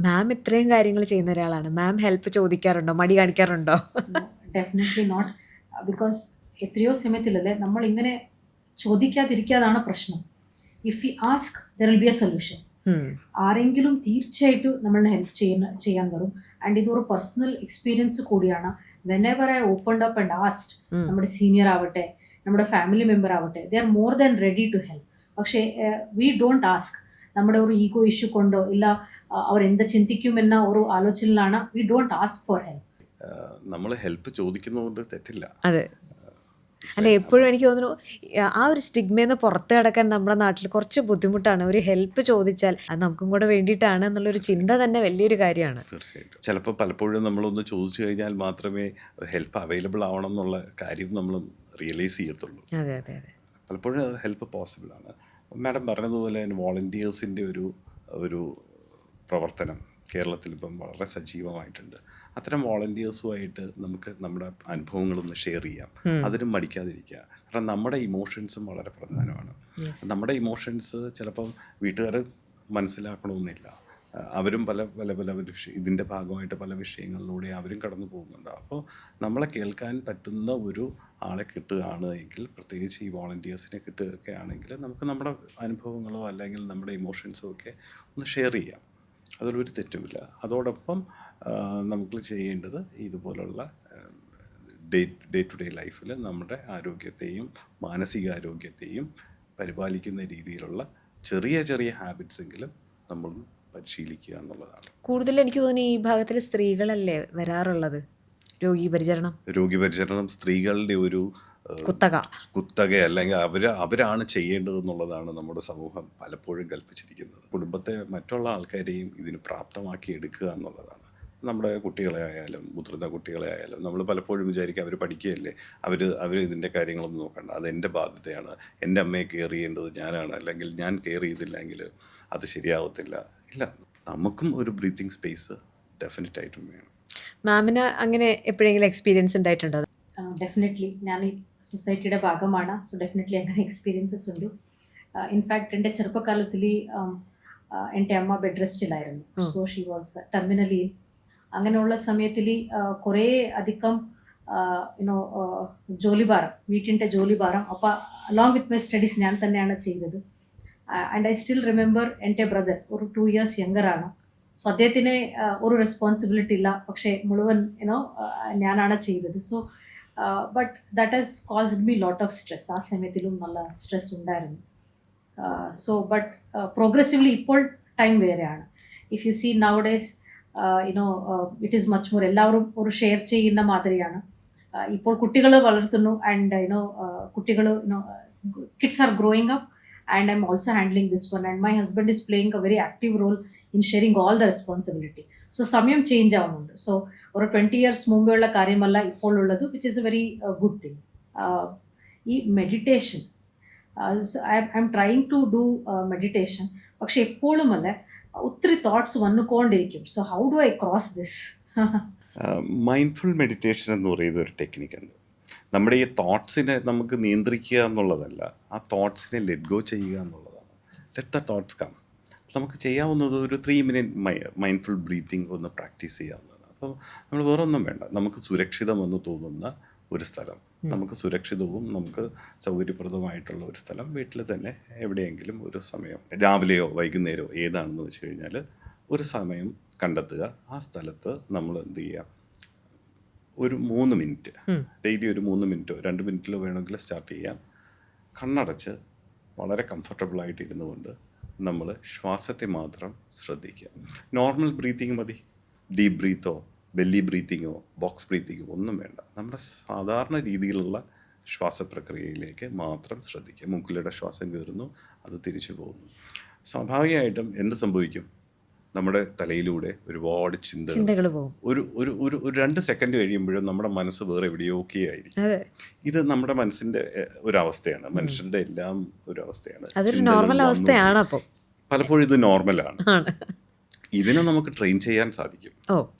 മാം ഇത്രയും കാര്യങ്ങൾ ചെയ്യുന്ന ഒരാളാണ്, മാം ഹെൽപ്പ് ചോദിക്കാറുണ്ടോ, മടി കാണിക്കാറുണ്ടോ? Definitely not. ബിക്കോസ് എത്രയോ സമയത്തിലല്ലേ നമ്മൾ ഇങ്ങനെ ചോദിക്കാതിരിക്കാതാണ് പ്രശ്നം. If you ask there will be a solution. ആരെങ്കിലും തീർച്ചയായിട്ടും നമ്മളെ ഹെൽപ്പ് ചെയ്യാൻ വരും. ആൻഡ് ഇതൊരു പേഴ്സണൽ എക്സ്പീരിയൻസ് കൂടിയാണ്. Whenever I opened up and asked, നമ്മുടെ സീനിയർ ആവട്ടെ നമ്മുടെ ഫാമിലി മെമ്പർ ആവട്ടെ, they are more than ready to help. പക്ഷേ വി ഡോണ്ട് ആസ്ക്. നമ്മുടെ ഒരു ഈഗോ ഇഷ്യൂ കൊണ്ടോ ഇല്ല അവരെന്ത് ചിന്തിക്കുമെന്ന ഒരു ആലോചനയിലാണ് we don't ask for help. നമ്മൾ ഹെൽപ്പ് ചോദിക്കുന്നതുകൊണ്ട് തെറ്റില്ല. അതെ. അല്ല, എപ്പോഴും എനിക്ക് തോന്നുന്നു ആ ഒരു സ്റ്റിഗ്മയിൽ നിന്ന് പുറത്ത് കിടക്കാൻ നമ്മുടെ നാട്ടിൽ കുറച്ച് ബുദ്ധിമുട്ടാണ്. ഒരു ഹെൽപ്പ് ചോദിച്ചാൽ അത് നമുക്കും കൂടെ വേണ്ടിയിട്ടാണ് എന്നുള്ളൊരു ചിന്ത തന്നെ വലിയൊരു കാര്യമാണ്. തീർച്ചയായിട്ടും. ചിലപ്പോൾ പലപ്പോഴും നമ്മളൊന്ന് ചോദിച്ചു കഴിഞ്ഞാൽ മാത്രമേ ഹെൽപ്പ് അവൈലബിൾ ആവണം എന്നുള്ള കാര്യം നമ്മൾ റിയലൈസ് ചെയ്യത്തുള്ളൂ. അതെ അതെ അതെ. പലപ്പോഴും ഹെൽപ്പ് പോസിബിളാണ്. മാഡം പറഞ്ഞതുപോലെ വോളണ്ടിയേഴ്സിൻ്റെ ഒരു പ്രവർത്തനം കേരളത്തിൽ ഇപ്പം വളരെ സജീവമായിട്ടുണ്ട്. അത്തരം വോളണ്ടിയേഴ്സുമായിട്ട് നമുക്ക് നമ്മുടെ അനുഭവങ്ങളൊന്ന് ഷെയർ ചെയ്യാം. അതിനും മടിക്കാതിരിക്കുക. കാരണം നമ്മുടെ ഇമോഷൻസും വളരെ പ്രധാനമാണ്. നമ്മുടെ ഇമോഷൻസ് ചിലപ്പം വീട്ടുകാർ മനസ്സിലാക്കണമെന്നില്ല. അവരും പല പല പല ഇതിൻ്റെ ഭാഗമായിട്ട് പല വിഷയങ്ങളിലൂടെ അവരും കടന്നു പോകുന്നുണ്ട്. അപ്പോൾ നമ്മളെ കേൾക്കാൻ പറ്റുന്ന ഒരു ആളെ കിട്ടുകയാണ് എങ്കിൽ, പ്രത്യേകിച്ച് ഈ വോളണ്ടിയേഴ്സിനെ കിട്ടുകയൊക്കെ ആണെങ്കിൽ, നമുക്ക് നമ്മുടെ അനുഭവങ്ങളോ അല്ലെങ്കിൽ നമ്മുടെ ഇമോഷൻസോ ഒക്കെ ഒന്ന് ഷെയർ ചെയ്യാം. അതിലൊരു തെറ്റുമില്ല. അതോടൊപ്പം നമുക്ക് ചെയ്യേണ്ടത് ഇതുപോലുള്ള ഡേ ടു ഡേ ലൈഫിൽ നമ്മുടെ ആരോഗ്യത്തെയും മാനസികാരോഗ്യത്തെയും പരിപാലിക്കുന്ന രീതിയിലുള്ള ചെറിയ ചെറിയ ഹാബിറ്റ്സ് എങ്കിലും നമ്മൾ പരിശീലിക്കുക എന്നുള്ളതാണ്. കൂടുതൽ എനിക്ക് തോന്നുന്നു ഈ ഭാഗത്തിൽ സ്ത്രീകളല്ലേ വരാറുള്ളത്. രോഗിപരിചരണം സ്ത്രീകളുടെ ഒരു കുത്തക അല്ലെങ്കിൽ അവരാണ് ചെയ്യേണ്ടതെന്നുള്ളതാണ് നമ്മുടെ സമൂഹം പലപ്പോഴും കൽപ്പിച്ചിരിക്കുന്നത്. കുടുംബത്തെ മറ്റുള്ള ആൾക്കാരെയും ഇതിന് പ്രാപ്തമാക്കി എടുക്കുക എന്നുള്ളതാണ്. നമ്മുടെ കുട്ടികളെ ആയാലും മുതിർന്ന കുട്ടികളെ ആയാലും നമ്മൾ പലപ്പോഴും വിചാരിക്കുക അവർ പഠിക്കുകയല്ലേ, അവർ ഇതിൻ്റെ കാര്യങ്ങളൊന്നും നോക്കണ്ട, അതെൻ്റെ ബാധ്യതയാണ്, എൻ്റെ അമ്മയെ കെയർ ചെയ്യേണ്ടത് ഞാനാണ്, അല്ലെങ്കിൽ ഞാൻ കെയർ ചെയ്തില്ലെങ്കിൽ അത് ശരിയാവത്തില്ല. ഇല്ല, നമുക്കും ഒരു ബ്രീത്തിങ് സ്പേസ് ഡെഫിനറ്റ് ആയിട്ടും വേണം. മാമിന് അങ്ങനെ എപ്പോഴെങ്കിലും എക്സ്പീരിയൻസ് ഉണ്ടായിട്ടുണ്ടോ? ഡെഫിനറ്റ്ലി. ഞാൻ ഈ സൊസൈറ്റിയുടെ ഭാഗമാണ്. സോ ഡെഫിനറ്റ്ലി അങ്ങനെ എക്സ്പീരിയൻസസ് ഉണ്ട്. ഇൻഫാക്ട് എൻ്റെ ചെറുപ്പകാലത്തിൽ എൻ്റെ അമ്മ ബെഡ് റെസ്റ്റിലായിരുന്നു. So she was terminally. അങ്ങനെയുള്ള സമയത്തിൽ കുറേ അധികം ജോലിഭാരം, വീട്ടിൻ്റെ ജോലിഭാരം. അപ്പോൾ അലോങ് വിത്ത് മൈ സ്റ്റഡീസ് ഞാൻ തന്നെയാണ് ചെയ്തത്. ആൻഡ് ഐ സ്റ്റിൽ റിമെമ്പർ എൻ്റെ ബ്രദർ ഒരു 2 years യങ്ങറാണ്. സോ അദ്ദേഹത്തിന് ഒരു റെസ്പോൺസിബിലിറ്റി ഇല്ല, പക്ഷേ മുഴുവൻ ഞാനാണ് ചെയ്തത്. So but that has caused me lot of stress. ആ സമയത്തിലും നല്ല സ്ട്രെസ് ഉണ്ടായിരുന്നു. സോ ബട്ട് പ്രോഗ്രസീവ്ലി ഇപ്പോൾ ടൈം വേറെയാണ്. If you see nowadays it is much more. എല്ലാവരും ഒരു ഷെയർ ചെയ്യുന്ന മാതിരിയാണ്. ഇപ്പോൾ കുട്ടികൾ വളർത്തുന്നു ആൻഡ് കുട്ടികൾ kids are growing up and I'm also handling this one, and my husband is playing a very active role in sharing all the responsibility. So സമയം change ആവുന്നുണ്ട്. സോ ഒരു 20 years മുമ്പുള്ള കാര്യമല്ല ഇപ്പോൾ ഉള്ളത്, which is a very good thing. ഈ meditation, I am trying to do meditation, പക്ഷെ എപ്പോഴുമല്ല ഒത്തിരി തോട്ട്സ് വന്നുകൊണ്ടിരിക്കും. So how do I cross this? Mindful meditation എന്ന് പറയുന്ന ഒരു ടെക്നിക്കുണ്ട്. നമ്മുടെ ഈ തോട്ട്സിനെ നമുക്ക് നിയന്ത്രിക്കുക എന്നുള്ളതല്ല, ആ തോട്ട്സിനെ ലെറ്റ് ഗോ ചെയ്യുക എന്നുള്ളതാണ്. Let the thoughts come. നമുക്ക് ചെയ്യാവുന്നത് ഒരു 3 minute മൈൻഡ്ഫുൾ ബ്രീത്തിങ് ഒന്ന് പ്രാക്ടീസ് ചെയ്യാവുന്നതാണ്. അപ്പോൾ നമ്മൾ വേറെ ഒന്നും വേണ്ട. നമുക്ക് സുരക്ഷിതമെന്ന് തോന്നുന്ന ഒരു സ്ഥലം, നമുക്ക് സുരക്ഷിതവും നമുക്ക് സൗകര്യപ്രദമായിട്ടുള്ള ഒരു സ്ഥലം, വീട്ടിൽ തന്നെ എവിടെയെങ്കിലും ഒരു സമയം, രാവിലെയോ വൈകുന്നേരമോ ഏതാണെന്ന് വെച്ച് കഴിഞ്ഞാൽ ഒരു സമയം കണ്ടെത്തുക. ആ സ്ഥലത്ത് നമ്മൾ എന്ത് ചെയ്യുക, ഒരു 3 minute, ഡെയിലി ഒരു 3 minute 2 minute വേണമെങ്കിൽ സ്റ്റാർട്ട് ചെയ്യാം. കണ്ണടച്ച് വളരെ കംഫർട്ടബിളായിട്ട് ഇരുന്നു കൊണ്ട് നമ്മൾ ശ്വാസത്തെ മാത്രം ശ്രദ്ധിക്കുക. നോർമൽ ബ്രീത്തിങ് മതി. ഡീപ്പ് ബ്രീത്തോ ബെല്ലി ബ്രീത്തിങ്ങോ ബോക്സ് ബ്രീത്തിങ്ങോ ഒന്നും വേണ്ട. നമ്മുടെ സാധാരണ രീതിയിലുള്ള ശ്വാസപ്രക്രിയയിലേക്ക് മാത്രം ശ്രദ്ധിക്കുക. മൂക്കിലൂടെ ശ്വാസം കയറുന്നു, അത് തിരിച്ചു പോകുന്നു. സ്വാഭാവികമായിട്ടും എന്ത് സംഭവിക്കും? നമ്മുടെ തലയിലൂടെ ഒരുപാട് ചിന്തകൾ പോകും. ഒരു 2 സെക്കൻഡ് കഴിയുമ്പോഴും നമ്മുടെ മനസ്സ് വേറെ എവിടെയൊക്കെ ആയിരിക്കും. ഇത് നമ്മുടെ മനസ്സിന്റെ ഒരവസ്ഥയാണ്, മനുഷ്യന്റെ എല്ലാം ഒരു അവസ്ഥയാണ്. പലപ്പോഴും ഇത് നോർമലാണ്. ഇതിനെ നമുക്ക് ട്രെയിൻ ചെയ്യാൻ സാധിക്കും.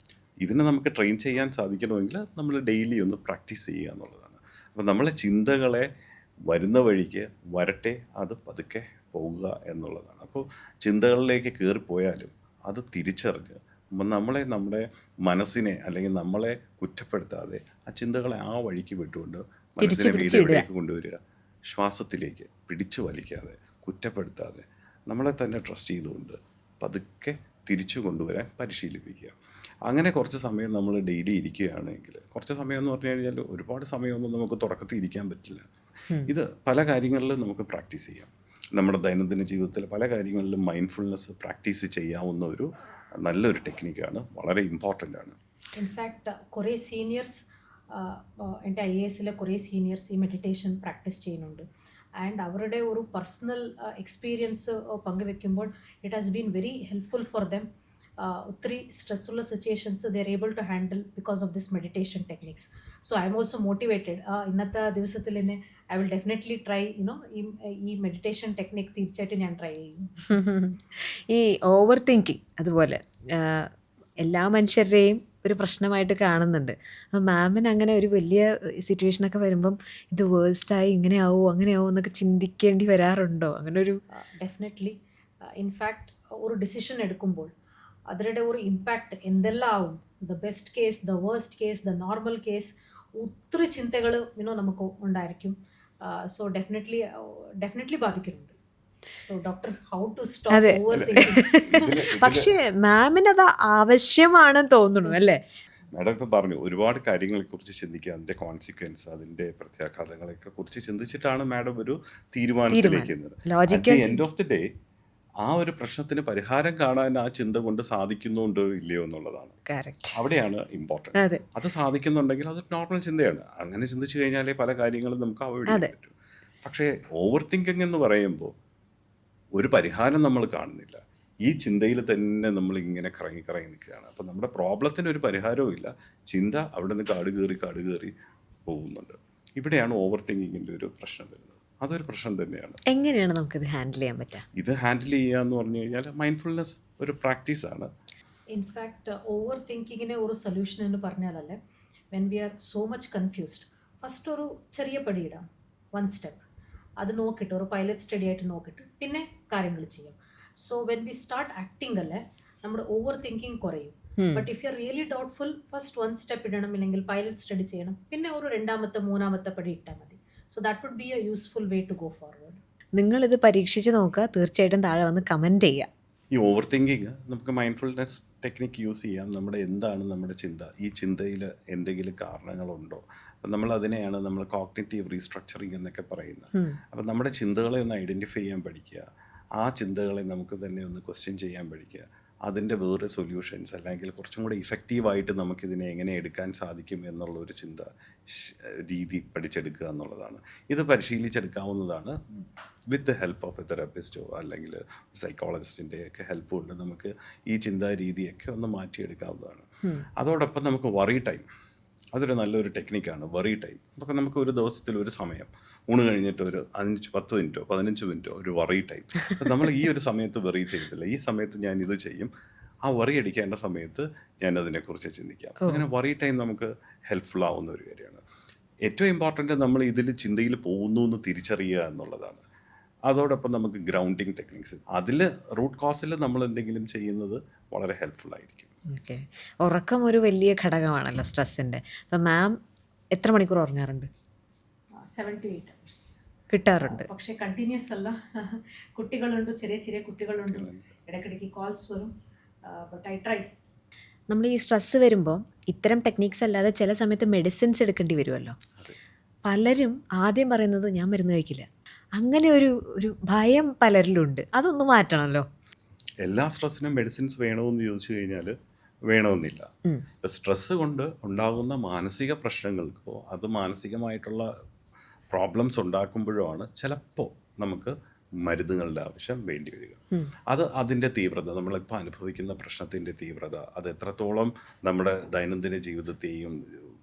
ഇതിനെ നമുക്ക് ട്രെയിൻ ചെയ്യാൻ സാധിക്കണമെങ്കിൽ നമ്മൾ ഡെയിലി ഒന്ന് പ്രാക്ടീസ് ചെയ്യുക എന്നുള്ളതാണ്. അപ്പം നമ്മളെ ചിന്തകളെ വരുന്ന വഴിക്ക് വരട്ടെ, അത് പതുക്കെ പോകുക എന്നുള്ളതാണ്. അപ്പോൾ ചിന്തകളിലേക്ക് കയറിപ്പോയാലും അത് തിരിച്ചറിഞ്ഞ് നമ്മുടെ മനസ്സിനെ അല്ലെങ്കിൽ നമ്മളെ കുറ്റപ്പെടുത്താതെ ആ ചിന്തകളെ ആ വഴിക്ക് വിട്ടുകൊണ്ട് മനസ്സിനെ വീട്ടിലേക്ക് കൊണ്ടുവരിക. ശ്വാസത്തിലേക്ക് പിടിച്ചു വലിക്കാതെ, കുറ്റപ്പെടുത്താതെ, നമ്മളെ തന്നെ ട്രസ്റ്റ് ചെയ്തുകൊണ്ട് പതുക്കെ തിരിച്ചു കൊണ്ടുവരാൻ പരിശീലിപ്പിക്കുക. അങ്ങനെ കുറച്ച് സമയം നമ്മൾ ഡെയിലി ഇരിക്കുകയാണെങ്കിൽ, കുറച്ച് സമയം എന്ന് പറഞ്ഞു കഴിഞ്ഞാൽ ഒരുപാട് സമയമൊന്നും നമുക്ക് തുടക്കത്തിൽ ഇരിക്കാൻ പറ്റില്ല. ഇത് പല കാര്യങ്ങളിലും നമുക്ക് പ്രാക്ടീസ് ചെയ്യാം. നമ്മുടെ ദൈനംദിന ജീവിതത്തിൽ പല കാര്യങ്ങളിലും മൈൻഡ്ഫുൾനെസ് പ്രാക്ടീസ് ചെയ്യാവുന്ന ഒരു നല്ലൊരു ടെക്നിക്കാണ്, വളരെ ഇമ്പോർട്ടൻ്റ് ആണ്. ഇൻഫാക്റ്റ് കുറേ സീനിയേഴ്സ്, എൻ്റെ IASലെ കുറേ സീനിയേഴ്സ് ഈ മെഡിറ്റേഷൻ പ്രാക്ടീസ് ചെയ്യുന്നുണ്ട്. ആൻഡ് അവരുടെ ഒരു പേഴ്സണൽ എക്സ്പീരിയൻസ് പങ്കുവെക്കുമ്പോൾ it has been very helpful for them. ഒത്തിരി സ്ട്രെസ്സുള്ള situations they are able to handle because of this meditation techniques. So I am also motivated. ഇന്നത്തെ ദിവസത്തിൽ തന്നെ ഐ വിൽ ഡെഫിനറ്റ്ലി ട്രൈ ഈ മെഡിറ്റേഷൻ ടെക്നിക് തീർച്ചയായിട്ടും ഞാൻ try ചെയ്യും. ഈ ഓവർ തിങ്കിങ് അതുപോലെ എല്ലാ മനുഷ്യരുടെയും ഒരു പ്രശ്നമായിട്ട് കാണുന്നുണ്ട്. അപ്പം മാമിന് അങ്ങനെ ഒരു വലിയ സിറ്റുവേഷനൊക്കെ വരുമ്പം ഇത് വേഴ്സ്റ്റായി ഇങ്ങനെയാവോ അങ്ങനെയാവോ എന്നൊക്കെ ചിന്തിക്കേണ്ടി വരാറുണ്ടോ? അങ്ങനെ ഒരു ഡെഫിനറ്റ്ലി. ഇൻഫാക്റ്റ് ഒരു ഡിസിഷൻ എടുക്കുമ്പോൾ അതിൻ്റെ ഒരു ഇമ്പാക്റ്റ് എന്തെല്ലാം ആവും, the best case, the worst case, the normal case, ഒത്തിരി ചിന്തകൾ നമുക്ക് ഉണ്ടായിരിക്കും. സോ ഡെഫിനറ്റ്ലി ബാധിക്കുന്നുണ്ട്. So doctor, how to stop overthinking? പക്ഷേ മാമിനത് ആവശ്യമാണെന്ന് തോന്നുന്നു അല്ലേ? മാഡം ഇപ്പം പറഞ്ഞു, ഒരുപാട് കാര്യങ്ങളെക്കുറിച്ച് ചിന്തിക്കുക, അതിൻ്റെ കോൺസിക്വൻസ്, അതിൻ്റെ പ്രത്യാഘാതങ്ങളെയൊക്കെ കുറിച്ച് ചിന്തിച്ചിട്ടാണ് മാഡം ഒരു തീരുമാനത്തിലേക്ക് എത്തുന്നത്. എൻഡ് ഓഫ് ദി ഡേ ആ ഒരു പ്രശ്നത്തിന് പരിഹാരം കാണാൻ ആ ചിന്ത കൊണ്ട് സാധിക്കുന്നുണ്ടോ ഇല്ലയോ എന്നുള്ളതാണ്. അവിടെയാണ് ഇമ്പോർട്ടൻറ്റ്. അത് സാധിക്കുന്നുണ്ടെങ്കിൽ അത് നോർമൽ ചിന്തയാണ്. അങ്ങനെ ചിന്തിച്ചു കഴിഞ്ഞാലേ പല കാര്യങ്ങളും നമുക്ക് അവോയ്ഡ് ചെയ്യാൻ പറ്റും. പക്ഷേ ഓവർ തിങ്കിങ് എന്ന് പറയുമ്പോൾ ഒരു പരിഹാരം നമ്മൾ കാണുന്നില്ല. ഈ ചിന്തയിൽ തന്നെ നമ്മൾ ഇങ്ങനെ കറങ്ങി നിൽക്കുകയാണ്. അപ്പം നമ്മുടെ പ്രോബ്ലത്തിന് ഒരു പരിഹാരവും ഇല്ല. ചിന്ത അവിടെ നിന്ന് കാട് കയറി പോകുന്നുണ്ട്. ഇവിടെയാണ് ഓവർ തിങ്കിങ്ങിൻ്റെ ഒരു പ്രശ്നം വരുന്നത്. അതൊരു പ്രശ്നം തന്നെയാണ്. എങ്ങനെയാണ് നമുക്കിത് ഹാൻഡിൽ ചെയ്യാൻ പറ്റുക? ഇത് ഹാൻഡിൽ ചെയ്യുക എന്ന് പറഞ്ഞു കഴിഞ്ഞാൽ മൈൻഡ്ഫുൾനെസ് ഒരു പ്രാക്ടീസാണ്. ഇൻഫാക്റ്റ് ഓവർ തിങ്കിങ്ങിനെ ഒരു സൊല്യൂഷൻ എന്ന് പറഞ്ഞാലല്ലേ, when we are so much confused, first ഒരു ചെറിയ പടിയിടാം, 1 സ്റ്റെപ്പ്. അത് നോക്കിയിട്ട് ഒരു പൈലറ്റ് സ്റ്റഡി ആയിട്ട് നോക്കിയിട്ട് പിന്നെ കാര്യങ്ങൾ ചെയ്യാം. So when we start acting അല്ലേ, നമ്മുടെ ഓവർ തിങ്കിങ് കുറയും. But if you are really doubtful, first 1 step ഇടണം, ഇല്ലെങ്കിൽ പൈലറ്റ് സ്റ്റഡി ചെയ്യണം, പിന്നെ ഒരു 2ാമത്തെ 3ാമത്തെ പടി ഇട്ടാൽ മതി. So that would be a useful way to go forward. നിങ്ങളിത് പരീക്ഷിച്ച് നോക്കുക, തീർച്ചയായിട്ടും താഴെ വന്ന് കമൻറ്റ് ചെയ്യുക. ഈ ഓവർ തിങ്കിങ് നമുക്ക് മൈൻഡ്ഫുൾനെസ് ടെക്നിക്ക് യൂസ് ചെയ്യാം. എന്താണ് നമ്മുടെ ചിന്ത, ഈ ചിന്തയിൽ എന്തെങ്കിലും കാരണങ്ങളുണ്ടോ? അപ്പം നമ്മൾ അതിനെയാണ് നമ്മൾ കോഗ്നിറ്റീവ് റീസ്ട്രക്ചറിങ് എന്നൊക്കെ പറയുന്നത്. അപ്പം നമ്മുടെ ചിന്തകളെ ഒന്ന് ഐഡൻറ്റിഫൈ ചെയ്യാൻ പഠിക്കുക, ആ ചിന്തകളെ നമുക്ക് തന്നെ ഒന്ന് ക്വസ്റ്റ്യൻ ചെയ്യാൻ പഠിക്കുക, അതിൻ്റെ വേറെ സൊല്യൂഷൻസ് അല്ലെങ്കിൽ കുറച്ചും കൂടി ഇഫക്റ്റീവായിട്ട് നമുക്കിതിനെ എങ്ങനെ എടുക്കാൻ സാധിക്കും എന്നുള്ളൊരു ചിന്ത രീതി പഠിച്ചെടുക്കുക എന്നുള്ളതാണ്. ഇത് പരിശീലിച്ചെടുക്കാവുന്നതാണ് with the help of a തെറാപ്പിസ്റ്റോ അല്ലെങ്കിൽ സൈക്കോളജിസ്റ്റിൻ്റെ ഒക്കെ ഹെൽപ്പ് കൊണ്ട് നമുക്ക് ഈ ചിന്താ രീതിയൊക്കെ ഒന്ന് മാറ്റിയെടുക്കാവുന്നതാണ്. അതോടൊപ്പം നമുക്ക് വറി ടൈം, അതൊരു നല്ലൊരു ടെക്നിക്കാണ്. വറി ടൈം അപ്പോൾ നമുക്ക് ഒരു ദിവസത്തിൽ ഒരു സമയം, ഊണ് കഴിഞ്ഞിട്ട് ഒരു 10 മിനിറ്റോ 15 മിനിറ്റോ ഒരു വറി ടൈം. അപ്പം നമ്മൾ ഈ ഒരു സമയത്ത് വറി ചെയ്തില്ല, ഈ സമയത്ത് ഞാൻ ഇത് ചെയ്യും, ആ വറി അടിക്കേണ്ട സമയത്ത് ഞാൻ അതിനെക്കുറിച്ച് ചിന്തിക്കാം. അങ്ങനെ വറി ടൈം നമുക്ക് ഹെൽപ്ഫുൾ ആവുന്ന ഒരു കാര്യമാണ്. ഏറ്റവും ഇമ്പോർട്ടൻ്റ് നമ്മൾ ഇതിൽ ചിന്തയിൽ പോകുന്നു എന്ന് തിരിച്ചറിയുക എന്നുള്ളതാണ്. അതോടൊപ്പം നമുക്ക് ഗ്രൗണ്ടിങ് ടെക്നിക്സ്, അതിൽ റൂട്ട് കോസിൽ നമ്മൾ എന്തെങ്കിലും ചെയ്യുന്നത് വളരെ ഹെൽപ്ഫുൾ ആയിരിക്കും. ഓക്കെ, ഉറക്കം ഒരു വലിയ ഘടകമാണല്ലോ സ്ട്രെസ്സിൻ്റെ. അപ്പം മാം എത്ര മണിക്കൂർ ഉറങ്ങാറുണ്ട്? 7 to 8 hours കിട്ടാറുണ്ട്. പക്ഷേ കണ്ടിന്യൂസ് അല്ല. കുട്ടികളുണ്ട്, ചെറിയ കുട്ടികളുണ്ട്, ഇടയ്ക്കിടയ്ക്ക് കോൾസ് വരും. But I try. നമ്മൾ ഈ സ്ട്രെസ്സ് വരുമ്പോൾ ഇത്തരം ടെക്നിക്സ് അല്ലാതെ ചില സമയത്ത് മെഡിസിൻസ് എടുക്കേണ്ടി വരുമല്ലോ. പലരും ആദ്യം പറയുന്നത് ഞാൻ മരുന്ന് കഴിക്കില്ല, അങ്ങനെ ഒരു ഭയം പലരിലുണ്ട്. അതൊന്ന് മാറ്റണമല്ലോ. എല്ലാ സ്ട്രെസ്സിനും മെഡിസിൻസ് വേണമെന്ന് ചോദിച്ചു കഴിഞ്ഞാൽ വേണമെന്നില്ല. ഇപ്പം സ്ട്രെസ്സ് കൊണ്ട് ഉണ്ടാകുന്ന മാനസിക പ്രശ്നങ്ങൾക്കോ അത് മാനസികമായിട്ടുള്ള പ്രോബ്ലംസ് ഉണ്ടാക്കുമ്പോഴോ ആണ് ചിലപ്പോൾ നമുക്ക് മരുന്നുകളുടെ ആവശ്യം വേണ്ടി വരിക. അത് അതിൻ്റെ തീവ്രത, നമ്മളിപ്പോൾ അനുഭവിക്കുന്ന പ്രശ്നത്തിൻ്റെ തീവ്രത, അത് എത്രത്തോളം നമ്മുടെ ദൈനംദിന ജീവിതത്തെയും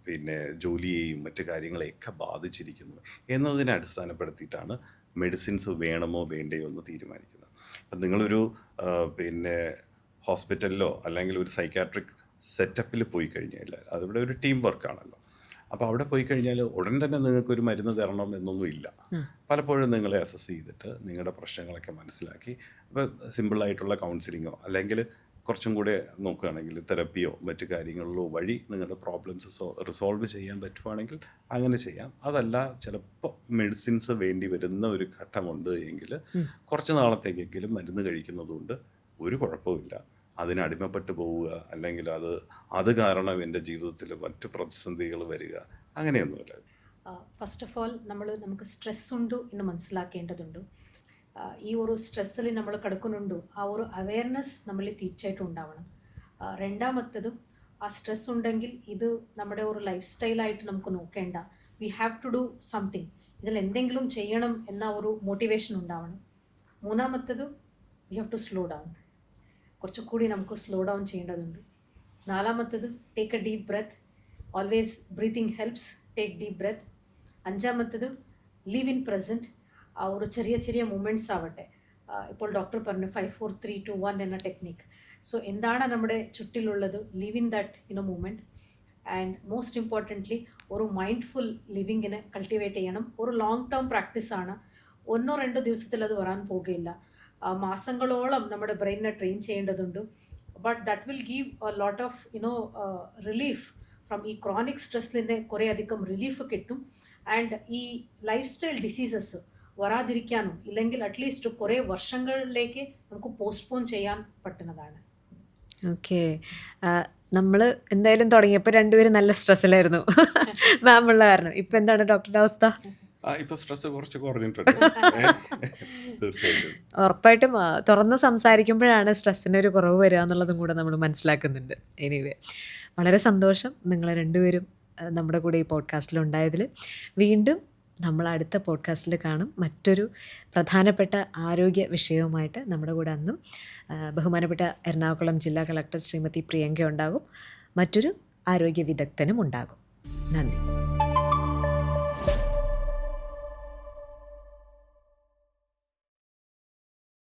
പിന്നെ ജോലിയെയും മറ്റു കാര്യങ്ങളെയൊക്കെ ബാധിച്ചിരിക്കുന്നു എന്നതിനെ അടിസ്ഥാനപ്പെടുത്തിയിട്ടാണ് മെഡിസിൻസ് വേണമോ വേണ്ടയോ എന്ന് തീരുമാനിക്കുന്നത്. അപ്പം നിങ്ങളൊരു പിന്നെ ഹോസ്പിറ്റലിലോ അല്ലെങ്കിൽ ഒരു സൈക്കാട്രിക് സെറ്റപ്പിൽ പോയി കഴിഞ്ഞാൽ അതിവിടെ ഒരു ടീം വർക്കാണല്ലോ. അപ്പോൾ അവിടെ പോയി കഴിഞ്ഞാൽ ഉടൻ തന്നെ നിങ്ങൾക്കൊരു മരുന്ന് തരണം എന്നൊന്നും ഇല്ല. പലപ്പോഴും നിങ്ങളെ അസസ് ചെയ്തിട്ട് നിങ്ങളുടെ പ്രശ്നങ്ങളൊക്കെ മനസ്സിലാക്കി ഇപ്പോൾ സിമ്പിളായിട്ടുള്ള കൗൺസിലിങ്ങോ അല്ലെങ്കിൽ കുറച്ചും കൂടെ നോക്കുകയാണെങ്കിൽ തെറപ്പിയോ മറ്റു കാര്യങ്ങളിലോ വഴി നിങ്ങളുടെ പ്രോബ്ലംസ് റിസോൾവ് ചെയ്യാൻ പറ്റുവാണെങ്കിൽ അങ്ങനെ ചെയ്യാം. അതല്ല ചിലപ്പോൾ മെഡിസിൻസ് വേണ്ടി വരുന്ന ഒരു ഘട്ടമുണ്ട് എങ്കിൽ കുറച്ച് നാളത്തേക്കെങ്കിലും മരുന്ന് കഴിക്കുന്നതുകൊണ്ട് ഒരു കുഴപ്പമില്ല. അതിന് അടിമപ്പെട്ട് പോവുക, അല്ലെങ്കിൽ അത് കാരണം എൻ്റെ ജീവിതത്തിൽ മറ്റു പ്രതിസന്ധികൾ വരിക, അങ്ങനെയൊന്നുമില്ല. ഫസ്റ്റ് ഓഫ് ഓൾ നമുക്ക് സ്ട്രെസ് ഉണ്ട് എന്ന് മനസ്സിലാക്കേണ്ടതുണ്ട്. ഈ ഒരു സ്ട്രെസ്സിൽ നമ്മൾ കിടക്കുന്നുണ്ടോ ആ ഒരു അവയർനെസ് നമ്മളിൽ തീർച്ചയായിട്ടും ഉണ്ടാവണം. രണ്ടാമത്തത്, ആ സ്ട്രെസ് ഉണ്ടെങ്കിൽ ഇത് നമ്മുടെ ഒരു ലൈഫ് സ്റ്റൈലായിട്ട് നമുക്ക് നോക്കേണ്ട. We have to do something, ഇതിൽ എന്തെങ്കിലും ചെയ്യണം എന്ന ഒരു മോട്ടിവേഷൻ ഉണ്ടാവണം. മൂന്നാമത്തത്, we have to slow down, കുറച്ചുകൂടി നമുക്ക് സ്ലോ ഡൗൺ ചെയ്യേണ്ടതുണ്ട്. നാലാമത്തത്, take a deep breath, always breathing helps, take deep breath. അഞ്ചാമത്തത്, ലിവ് ഇൻ പ്രസൻറ്റ്. ആ ഒരു ചെറിയ ചെറിയ മൂമെൻറ്റ്സ് ആവട്ടെ. ഇപ്പോൾ ഡോക്ടർ പറഞ്ഞു 5 4 3 2 1 എന്ന ടെക്നിക്ക്. സോ എന്താണ് നമ്മുടെ ചുറ്റിലുള്ളത്, live in that moment. And most importantly ഒരു മൈൻഡ്ഫുൾ ലിവിങ്ങിനെ കൾട്ടിവേറ്റ് ചെയ്യണം. ഒരു ലോങ് ടേം പ്രാക്ടീസാണ്. 1-2 ദിവസത്തിൽ അത് വരാൻ പോകുകയില്ല. മാസങ്ങളോളം നമ്മുടെ ബ്രെയിനിനെ ട്രെയിൻ ചെയ്യേണ്ടതുണ്ട്. But that will give a lot of relief from ഈ ക്രോണിക് സ്ട്രെസ്സിൽ നിന്ന് കുറേ അധികം റിലീഫ് കിട്ടും. ആൻഡ് ഈ ലൈഫ് സ്റ്റൈൽ ഡിസീസസ് വരാതിരിക്കാനും ഇല്ലെങ്കിൽ അറ്റ്ലീസ്റ്റ് കുറേ വർഷങ്ങളിലേക്ക് നമുക്ക് പോസ്റ്റ്പോൺ ചെയ്യാൻ പറ്റുന്നതാണ്. ഓക്കെ. നമ്മൾ എന്തായാലും തുടങ്ങിയപ്പോൾ രണ്ടുപേരും നല്ല സ്ട്രെസ്സിലായിരുന്നു മാമുള്ള കാരണം. ഇപ്പം എന്താണ് ഡോക്ടറുടെ അവസ്ഥ? ഇപ്പൊ സ്ട്രെസ് കുറച്ച് കുറഞ്ഞിട്ടുണ്ട്. തീർച്ചയായിട്ടും ഉറപ്പായിട്ടും തുറന്ന് സംസാരിക്കുമ്പോഴാണ് സ്ട്രെസ്സിന് ഒരു കുറവ് വരിക എന്നുള്ളതും കൂടെ നമ്മൾ മനസ്സിലാക്കുന്നുണ്ട്. എനിവേ, വളരെ സന്തോഷം നിങ്ങൾ രണ്ടുപേരും നമ്മുടെ കൂടെ ഈ പോഡ്കാസ്റ്റിൽ ഉണ്ടായതിൽ. വീണ്ടും നമ്മൾ അടുത്ത പോഡ്കാസ്റ്റിൽ കാണും. മറ്റൊരു പ്രധാനപ്പെട്ട ആരോഗ്യ വിഷയവുമായിട്ട് നമ്മുടെ കൂടെ അന്നും ബഹുമാനപ്പെട്ട എറണാകുളം ജില്ലാ കളക്ടർ ശ്രീമതി പ്രിയങ്ക ഉണ്ടാകും. മറ്റൊരു ആരോഗ്യ വിദഗ്ധനും ഉണ്ടാകും. നന്ദി.